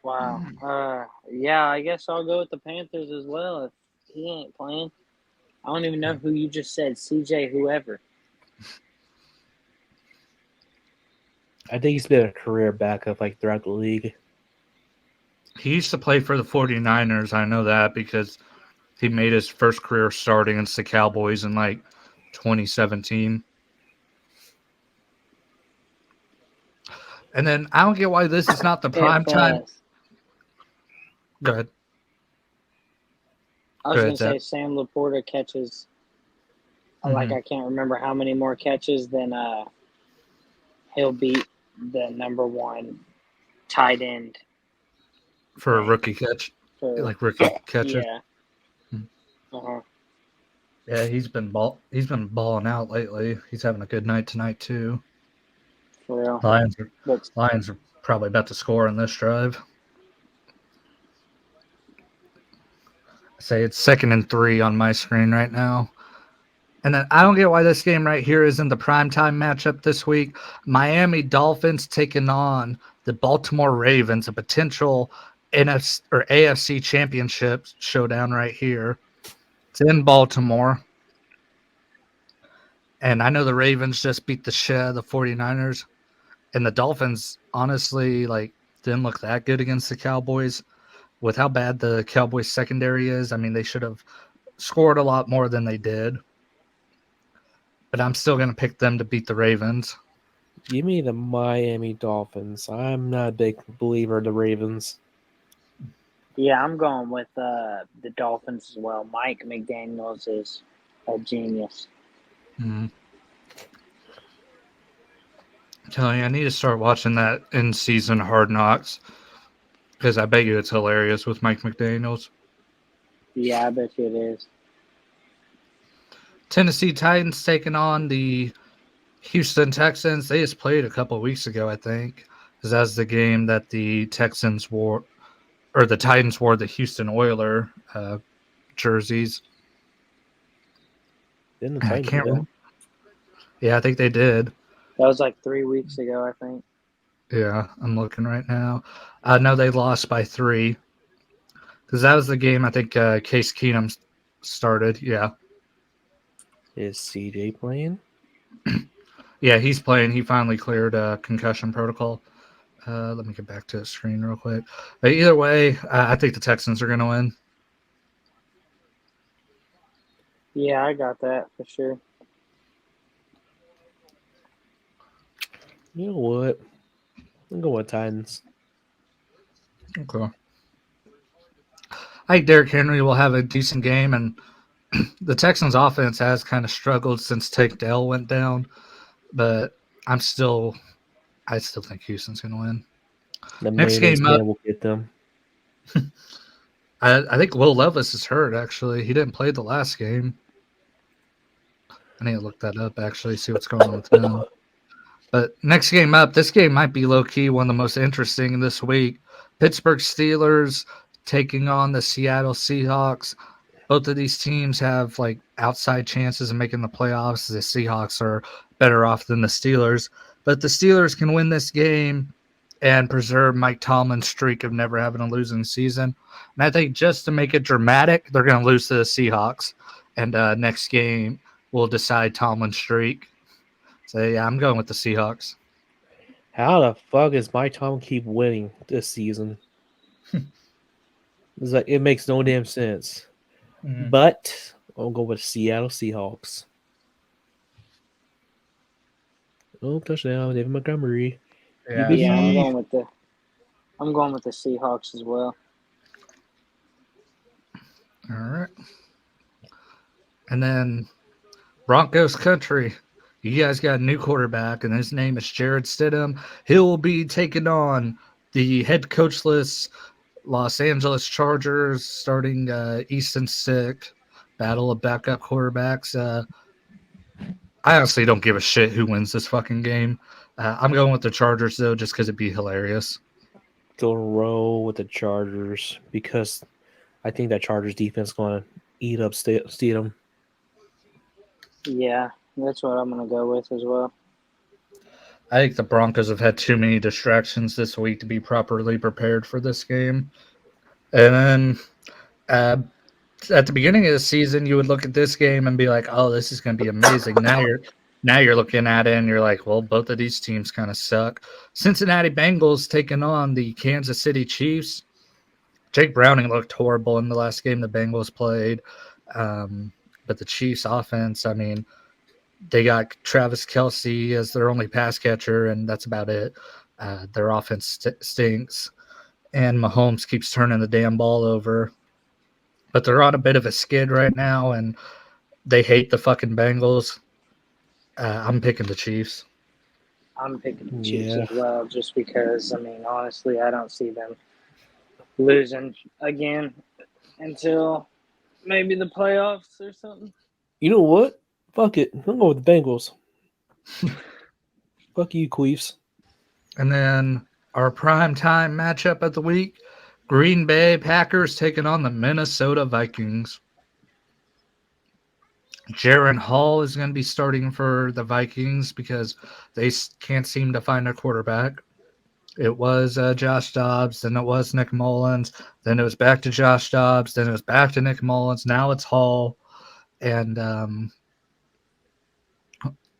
Wow. Yeah, I guess I'll go with the Panthers as well if he ain't playing. I don't even know who you just said, CJ whoever. I think he's been a career backup like throughout the league. He used to play for the 49ers. I know that because he made his first career start against the Cowboys in like 2017. And then I don't get why this is not the prime time. Go ahead. I was going to say Sam Laporta catches, like I can't remember how many more catches, then he'll beat the number one tight end for a rookie catch, rookie catcher. Yeah. Yeah, he's been balling out lately. He's having a good night tonight too. For real. Lions are probably about to score on this drive. Say it's 2nd and 3 on my screen right now. And then I don't get why this game right here isn't the primetime matchup this week. Miami Dolphins taking on the Baltimore Ravens, a potential NFC or AFC championship showdown right here. It's in Baltimore. And I know the Ravens just beat the shit out of the 49ers. And the Dolphins, honestly, didn't look that good against the Cowboys. With how bad the Cowboys secondary is, I mean, they should have scored a lot more than they did. But I'm still going to pick them to beat the Ravens. Give me the Miami Dolphins. I'm not a big believer of the Ravens. Yeah, I'm going with the Dolphins as well. Mike McDaniels is a genius. Mm-hmm. I'm telling you, I need to start watching that in-season Hard Knocks because I bet you it's hilarious with Mike McDaniels. Yeah, I bet you it is. Tennessee Titans taking on the Houston Texans. They just played a couple of weeks ago, I think, because that's the game that the Titans wore the Houston Oiler jerseys. Didn't the Titans do that? Yeah, I think they did. That was like 3 weeks ago, I think. Yeah, I'm looking right now. I know they lost by 3 because that was the game I think Case Keenum started. Yeah. Is CJ playing? Yeah, he's playing. He finally cleared concussion protocol. Let me get back to the screen real quick. But either way, I think the Texans are going to win. Yeah, I got that for sure. You know what? I'm going with Titans. Okay. I think Derrick Henry will have a decent game, and the Texans' offense has kind of struggled since Tank Dell went down. But I still think Houston's going to win. The Next game up, will get them. I think Will Levis is hurt, actually. He didn't play the last game. I need to look that up, actually, see what's going on with him. But next game up, this game might be low key one of the most interesting this week. Pittsburgh Steelers taking on the Seattle Seahawks. Both of these teams have like outside chances of making the playoffs. The Seahawks are better off than the Steelers, but the Steelers can win this game and preserve Mike Tomlin's streak of never having a losing season. And I think just to make it dramatic, they're going to lose to the Seahawks, and next game will decide Tomlin's streak. So yeah, I'm going with the Seahawks. How the fuck is Mike Tomlin keep winning this season? It's like it makes no damn sense. But I'll go with Seattle Seahawks. Oh, touchdown, David Montgomery. Yeah, Yeah, I'm baby. going with the Seahawks as well. All right. And then Broncos country. You guys got a new quarterback, and his name is Jared Stidham. He'll be taking on the head coachless Los Angeles Chargers, starting Easton Stick. Battle of backup quarterbacks. I honestly don't give a shit who wins this fucking game. I'm going with the Chargers, though, just because it'd be hilarious. Go roll with the Chargers because I think that Chargers defense is going to eat up Stidham. Yeah, that's what I'm going to go with as well. I think the Broncos have had too many distractions this week to be properly prepared for this game. And then at the beginning of the season, you would look at this game and be like, "Oh, this is going to be amazing." Now you're looking at it and you're like, "Well, both of these teams kind of suck." Cincinnati Bengals taking on the Kansas City Chiefs. Jake Browning looked horrible in the last game the Bengals played, but the Chiefs' offense, I mean, they got Travis Kelce as their only pass catcher, and that's about it. Their offense stinks, and Mahomes keeps turning the damn ball over. But they're on a bit of a skid right now, and they hate the fucking Bengals. I'm picking the Chiefs. I'm picking the Chiefs as well, just because, I mean, honestly, I don't see them losing again until maybe the playoffs or something. You know what? Fuck it. I'm going with the Bengals. Fuck you, Queefs. And then our prime time matchup of the week, Green Bay Packers taking on the Minnesota Vikings. Jaron Hall is going to be starting for the Vikings because they can't seem to find a quarterback. It was Josh Dobbs, then it was Nick Mullins, then it was back to Josh Dobbs, then it was back to Nick Mullins. Now it's Hall. And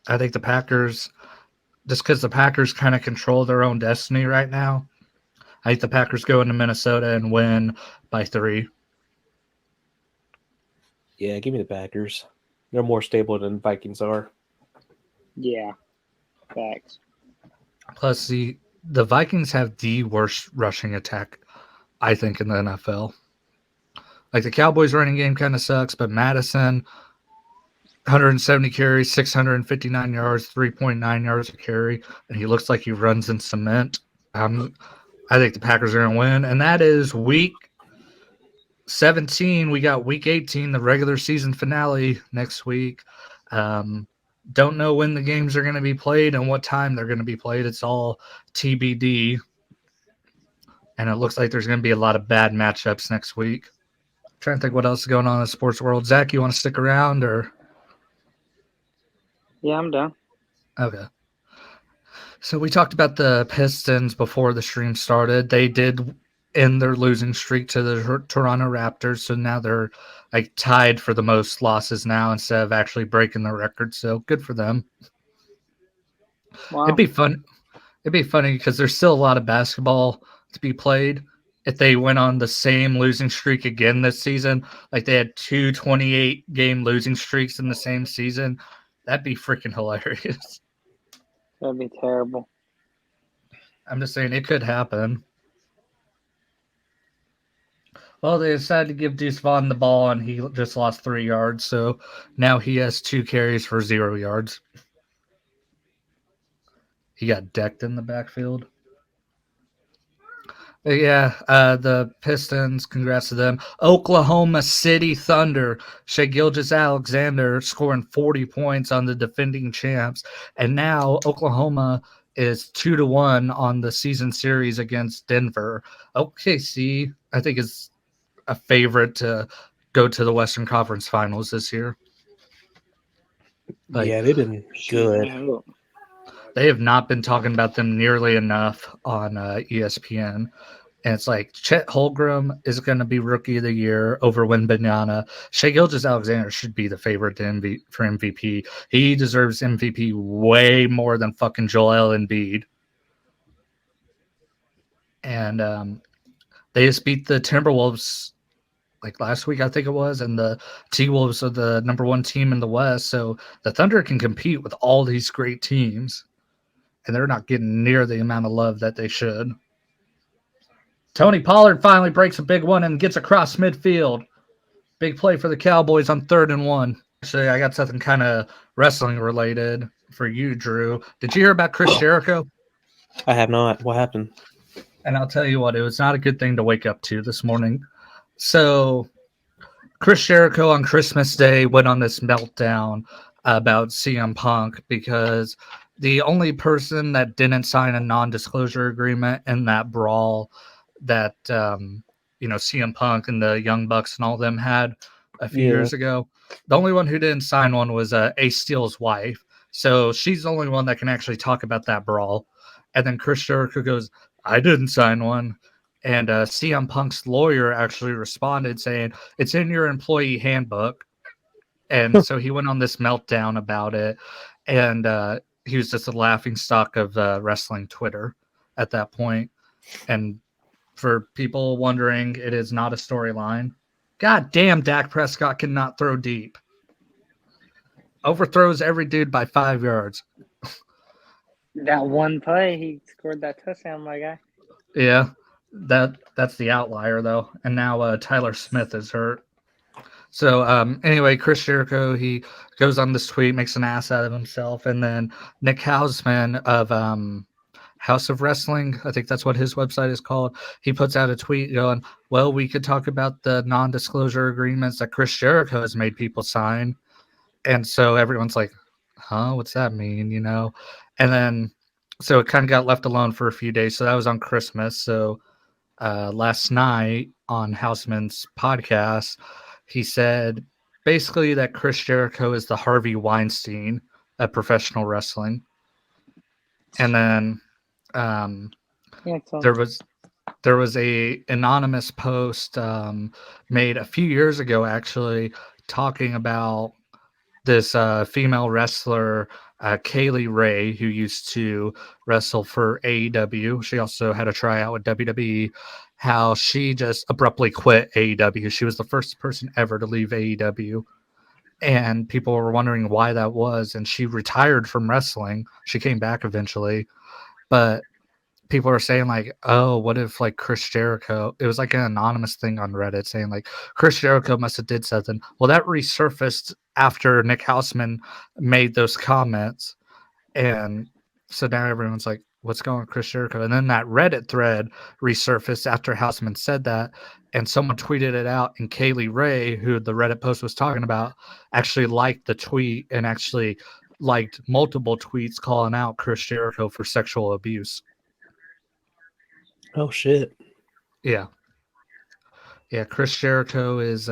I think the Packers, just because the Packers kind of control their own destiny right now, I think the Packers go into Minnesota and win by 3. Yeah, give me the Packers. They're more stable than Vikings are. Yeah, facts. Plus, the Vikings have the worst rushing attack, I think, in the NFL. Like, the Cowboys' running game kind of sucks, but Madison, 170 carries, 659 yards, 3.9 yards a carry, and he looks like he runs in cement. I think the Packers are going to win, and that is week 17. We got week 18, the regular season finale next week. Don't know when the games are going to be played and what time they're going to be played. It's all TBD. And it looks like there's going to be a lot of bad matchups next week. Trying to think what else is going on in the sports world. Zach, you want to stick around or? Yeah, I'm done. Okay. So we talked about the Pistons before the stream started. They did end their losing streak to the Toronto Raptors, so now they're like tied for the most losses now instead of actually breaking the record. So good for them. Wow. It'd be fun. It'd be funny because there's still a lot of basketball to be played. If they went on the same losing streak again this season, like they had 2 28-game losing streaks in the same season, that'd be freaking hilarious. That'd be terrible. I'm just saying it could happen. Well, they decided to give Deuce Vaughn the ball, and he just lost 3 yards. So now he has 2 carries for 0 yards. He got decked in the backfield. Yeah, the Pistons, congrats to them. Oklahoma City Thunder, Shea Gilgeous-Alexander scoring 40 points on the defending champs. And now Oklahoma is 2-1 on the season series against Denver. OKC, I think, is a favorite to go to the Western Conference Finals this year. Like, yeah, they've been good. they have not been talking about them nearly enough on ESPN. And it's like Chet Holmgren is going to be Rookie of the Year over Wembanyama. Shea Gilgeous-Alexander should be the favorite for MVP. He deserves MVP way more than fucking Joel Embiid. And they just beat the Timberwolves like last week, I think it was, and the T-Wolves are the number one team in the West. So the Thunder can compete with all these great teams, and they're not getting near the amount of love that they should. Tony Pollard finally breaks a big one and gets across midfield. Big play for the Cowboys on 3rd and 1. Actually, I got something kind of wrestling related for you, Drew. Did you hear about Chris Jericho? I have not. What happened? And I'll tell you what, it was not a good thing to wake up to this morning. So Chris Jericho on Christmas Day went on this meltdown about CM Punk because the only person that didn't sign a non-disclosure agreement in that brawl that CM Punk and the Young Bucks and all of them had a few years ago, the only one who didn't sign one was Ace Steel's wife. So she's the only one that can actually talk about that brawl. And then Chris Jericho goes, I didn't sign one. And CM Punk's lawyer actually responded saying, it's in your employee handbook. And so he went on this meltdown about it. And he was just a laughing stock of wrestling Twitter at that point. And for people wondering, it is not a storyline. God damn, Dak Prescott cannot throw deep. Overthrows every dude by 5 yards. That one play, he scored that touchdown, my guy. Yeah, that's the outlier, though. And now Tyler Smith is hurt. So anyway, Chris Jericho, he goes on this tweet, makes an ass out of himself. And then Nick Hausman of House of Wrestling, I think that's what his website is called. He puts out a tweet going, well, we could talk about the non-disclosure agreements that Chris Jericho has made people sign. And so everyone's like, huh, what's that mean? And then, so it kind of got left alone for a few days. So that was on Christmas. So last night on Houseman's podcast, he said basically that Chris Jericho is the Harvey Weinstein of professional wrestling. And then there was a anonymous post made a few years ago, actually, talking about this female wrestler, Kaylee Ray, who used to wrestle for AEW. She also had a tryout with WWE. How she just abruptly quit AEW. She was the first person ever to leave AEW. And people were wondering why that was. And she retired from wrestling. She came back eventually. But people are saying like, oh, what if like Chris Jericho, it was like an anonymous thing on Reddit saying like Chris Jericho must have did something. Well, that resurfaced after Nick Hausman made those comments. And so now everyone's like, what's going on with Chris Jericho? And then that Reddit thread resurfaced after Hausman said that. And someone tweeted it out, and Kaylee Ray, who the Reddit post was talking about, actually liked the tweet and actually liked multiple tweets calling out Chris Jericho for sexual abuse. Oh shit. Yeah, Chris Jericho is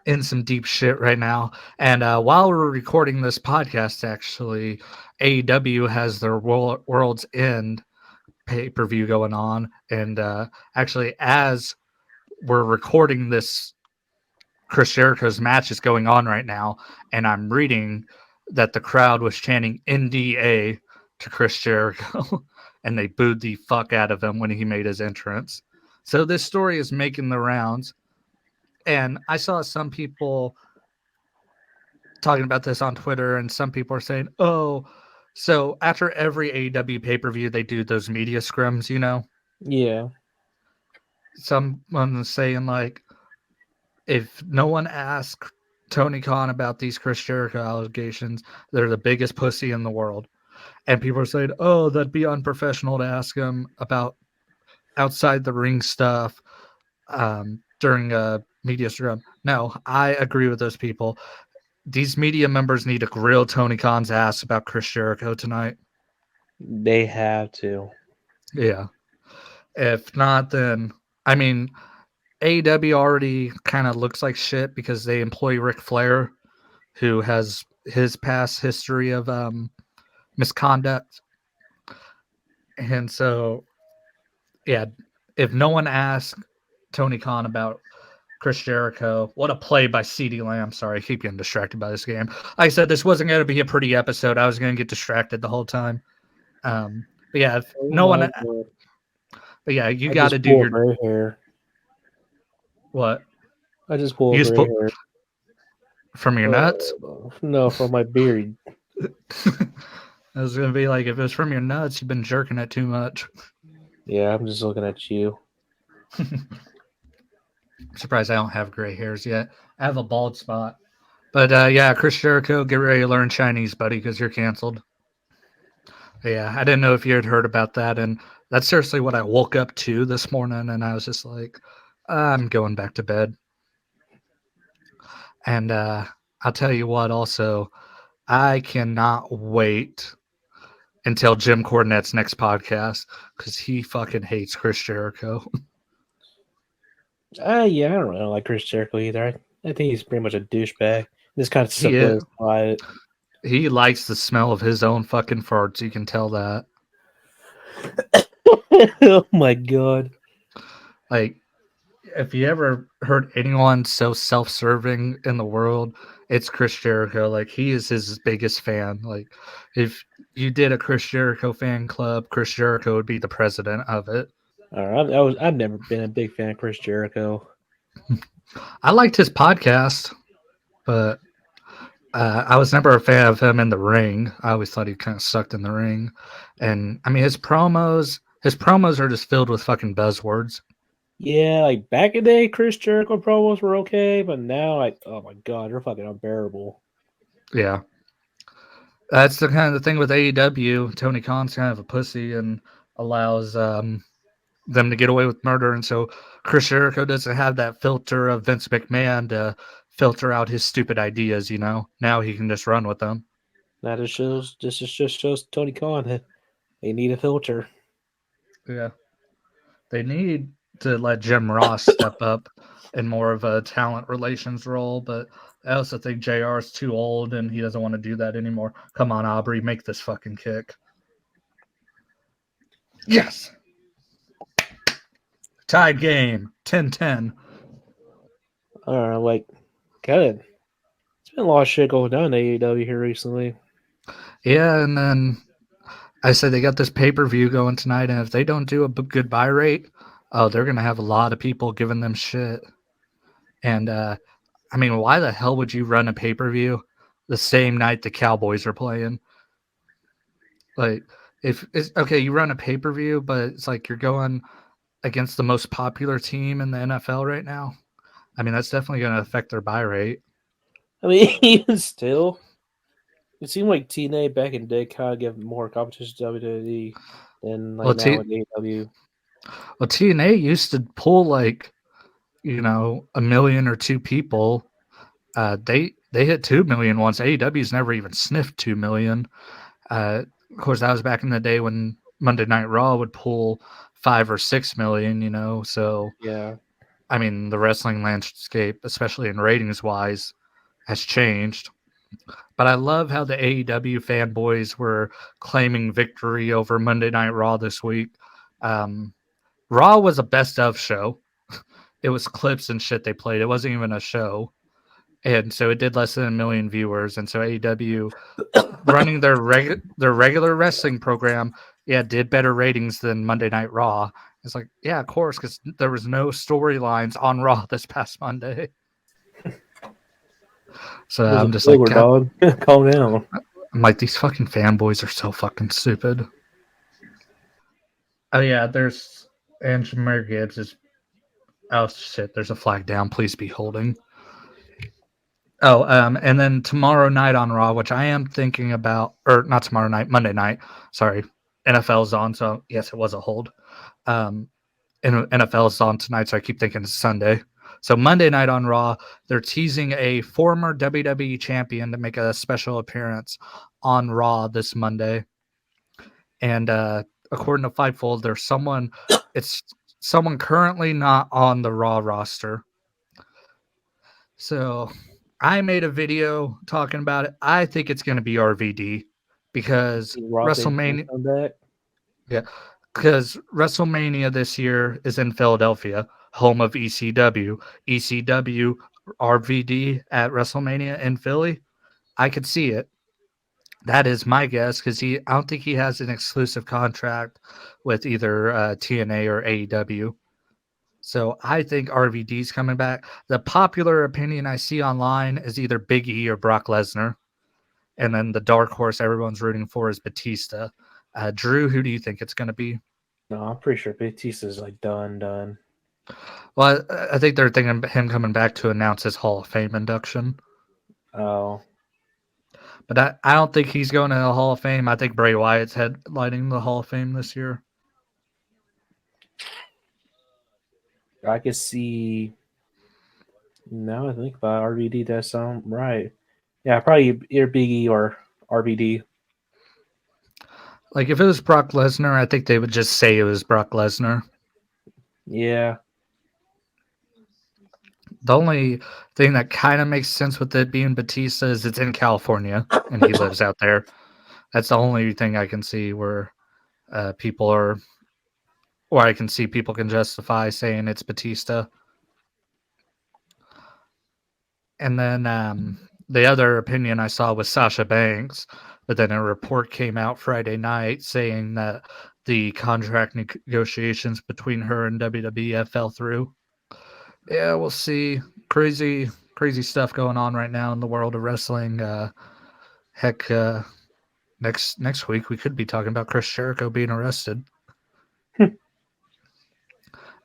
in some deep shit right now. And while we're recording this podcast, actually, AEW has their World's End pay-per-view going on. And actually, as we're recording this, Chris Jericho's match is going on right now. And I'm reading that the crowd was chanting NDA to Chris Jericho. And they booed the fuck out of him when he made his entrance. So this story is making the rounds. And I saw some people talking about this on Twitter, and some people are saying, oh, so after every AEW pay-per-view, they do those media scrims, Yeah. Someone was saying, like, if no one asked Tony Khan about these Chris Jericho allegations, they're the biggest pussy in the world. And people are saying, oh, that'd be unprofessional to ask him about outside the ring stuff during media scrum. No, I agree with those people. These media members need to grill Tony Khan's ass about Chris Jericho tonight. They have to. Yeah. If not, then I mean, AEW already kind of looks like shit because they employ Ric Flair, who has his past history of misconduct, and so yeah, if no one asks Tony Khan about Chris Jericho, what a play by CeeDee Lamb. Sorry, I keep getting distracted by this game. Like I said, this wasn't going to be a pretty episode. I was going to get distracted the whole time. But yeah, if Oh no one, my God. but yeah, you I got to just do pulled your gray hair. what? I just pulled You gray just hair. from your nuts? No, from my beard. I was going to be like, if it was from your nuts, you've been jerking it too much. Yeah, I'm just looking at you. I'm surprised I don't have gray hairs yet. I have a bald spot. But yeah, Chris Jericho, get ready to learn Chinese, buddy, because you're canceled. Yeah, I didn't know if you had heard about that. And that's seriously what I woke up to this morning. And I was just like, I'm going back to bed. And I'll tell you what, also, I cannot wait until Jim Cornette's next podcast because he fucking hates Chris Jericho. Yeah, I don't really like Chris Jericho either. I think he's pretty much a douchebag. Just kind of He is. simplified it. He likes the smell of his own fucking farts. You can tell that. Oh my God. Like, if you ever heard anyone so self-serving in the world, it's Chris Jericho. Like, he is his biggest fan. Like, if you did a Chris Jericho fan club, Chris Jericho would be the president of it. I've never been a big fan of Chris Jericho. I liked his podcast, but I was never a fan of him in the ring. I always thought he kind of sucked in the ring. And I mean, his promos are just filled with fucking buzzwords. Yeah, like back in the day, Chris Jericho promos were okay, but now, like, oh my God, they're fucking unbearable. Yeah. That's the kind of the thing with AEW. Tony Khan's kind of a pussy and allows them to get away with murder. And so Chris Jericho doesn't have that filter of Vince McMahon to filter out his stupid ideas, you know? Now he can just run with them. That just shows Tony Khan that they need a filter. Yeah. They need to let Jim Ross step up in more of a talent relations role, but I also think JR is too old and he doesn't want to do that anymore. Come on, Aubrey, make this fucking kick. Yes. Tied game, 10-10. Like, kind of, it's been a lot of shit going down in AEW here recently. Yeah, and then I said they got this pay-per-view going tonight, and if they don't do a good buy rate, oh, they're going to have a lot of people giving them shit. And, I mean, why the hell would you run a pay-per-view the same night the Cowboys are playing? Like, if it's okay, you run a pay-per-view, but it's like you're going against the most popular team in the NFL right now. I mean, that's definitely going to affect their buy rate. I mean, even still, it seemed like TNA back in the day kind of gave more competition to WWE than like now with AEW. Well, TNA used to pull like, you know, 1 million or 2 people. They hit 2 million once. AEW's never even sniffed 2 million. Of course, that was back in the day when Monday Night Raw would pull 5 or 6 million, you know. So, Yeah. I mean, the wrestling landscape, especially in ratings wise, has changed. But I love how the AEW fanboys were claiming victory over Monday Night Raw this week. Raw was a best of show. It was clips and shit they played. It wasn't even a show. And so it did less than 1 million viewers. And so AEW running their regular wrestling program, yeah, did better ratings than Monday Night Raw. It's like, yeah, of course, because there was no storylines on Raw this past Monday. So I'm just like, dog. Calm down. I'm like, these fucking fanboys are so fucking stupid. Oh yeah, there's and Jameer Gibbs is. Oh shit, there's a flag down. Please be holding. Oh, and then tomorrow night on Raw, which I am thinking about, or not tomorrow night, Monday night. Sorry, NFL's on, so yes, it was a hold. NFL is on tonight, so I keep thinking it's Sunday. So Monday night on Raw, they're teasing a former WWE champion to make a special appearance on Raw this Monday. And according to Fightful, it's someone currently not on the Raw roster. So I made a video talking about it. I think it's going to be RVD because WrestleMania. Yeah, because WrestleMania this year is in Philadelphia, home of ECW. ECW RVD at WrestleMania in Philly. I could see it. That is my guess because I don't think he has an exclusive contract with either TNA or AEW. So I think RVD's coming back. The popular opinion I see online is either Big E or Brock Lesnar. And then the dark horse everyone's rooting for is Batista. Drew, who do you think it's going to be? No, I'm pretty sure Batista's like done. Well, I think they're thinking him coming back to announce his Hall of Fame induction. Oh. But I don't think he's going to the Hall of Fame. I think Bray Wyatt's headlining the Hall of Fame this year. I could see. Now I think about RVD, that sound right. Yeah, probably either Big E or RVD. Like if it was Brock Lesnar, I think they would just say it was Brock Lesnar. Yeah. The only thing that kind of makes sense with it being Batista is it's in California and he lives out there. That's the only thing I can see where people are, or I can see people can justify saying it's Batista. And then the other opinion I saw was Sasha Banks, but then a report came out Friday night saying that the contract negotiations between her and WWF fell through. Yeah, we'll see. Crazy stuff going on right now in the world of wrestling. Heck, next week we could be talking about Chris Jericho being arrested.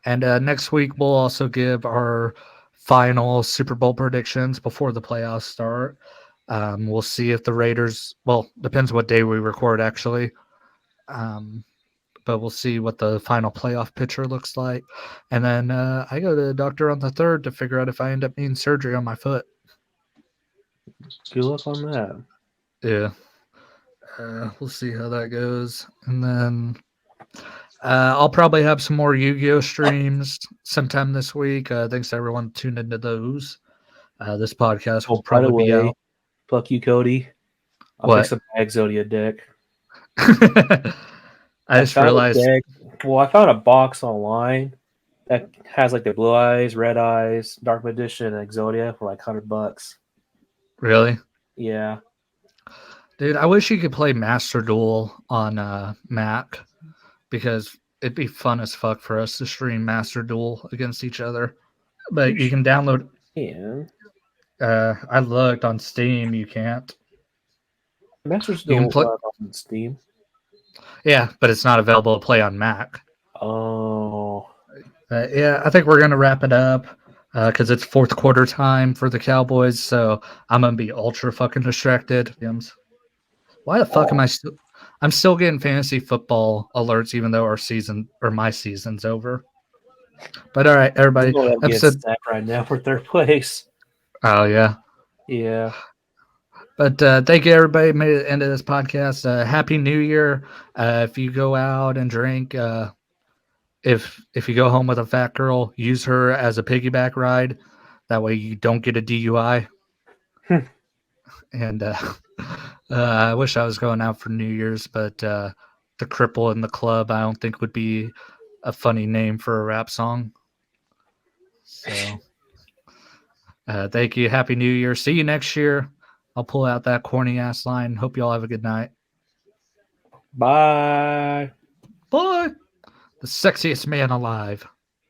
And next week we'll also give our final Super Bowl predictions before the playoffs start. We'll see if the Raiders, well, depends what day we record actually. But we'll see what the final playoff picture looks like. And then I go to the doctor on the 3rd to figure out if I end up needing surgery on my foot. Good luck on that. Yeah. We'll see how that goes. And then I'll probably have some more Yu-Gi-Oh! Streams sometime this week. Thanks to everyone tuned into those. This podcast will probably be out. Fuck you, Cody. I'll fix a bag Exodia deck. I just realized. I found a box online that has like the Blue Eyes, Red Eyes, Dark Magician, and Exodia for like $100. Really? Yeah. Dude, I wish you could play Master Duel on Mac because it'd be fun as fuck for us to stream Master Duel against each other. But you can download. Yeah. I looked on Steam. You can't. Master Duel on Steam. Yeah, but it's not available to play on Mac. Oh. Yeah, I think we're going to wrap it up because it's fourth quarter time for the Cowboys, so I'm going to be ultra fucking distracted. Why the fuck am I still... I'm still getting fantasy football alerts even though my season's over. But all right, everybody. Episode right now for 3rd place. Oh, yeah. Yeah. But thank you, everybody. Made it into this podcast. Happy New Year. If you go out and drink, if you go home with a fat girl, use her as a piggyback ride. That way you don't get a DUI. And I wish I was going out for New Year's, but the cripple in the club I don't think would be a funny name for a rap song. So thank you. Happy New Year. See you next year. I'll pull out that corny ass line. Hope you all have a good night. Bye. Bye. The sexiest man alive.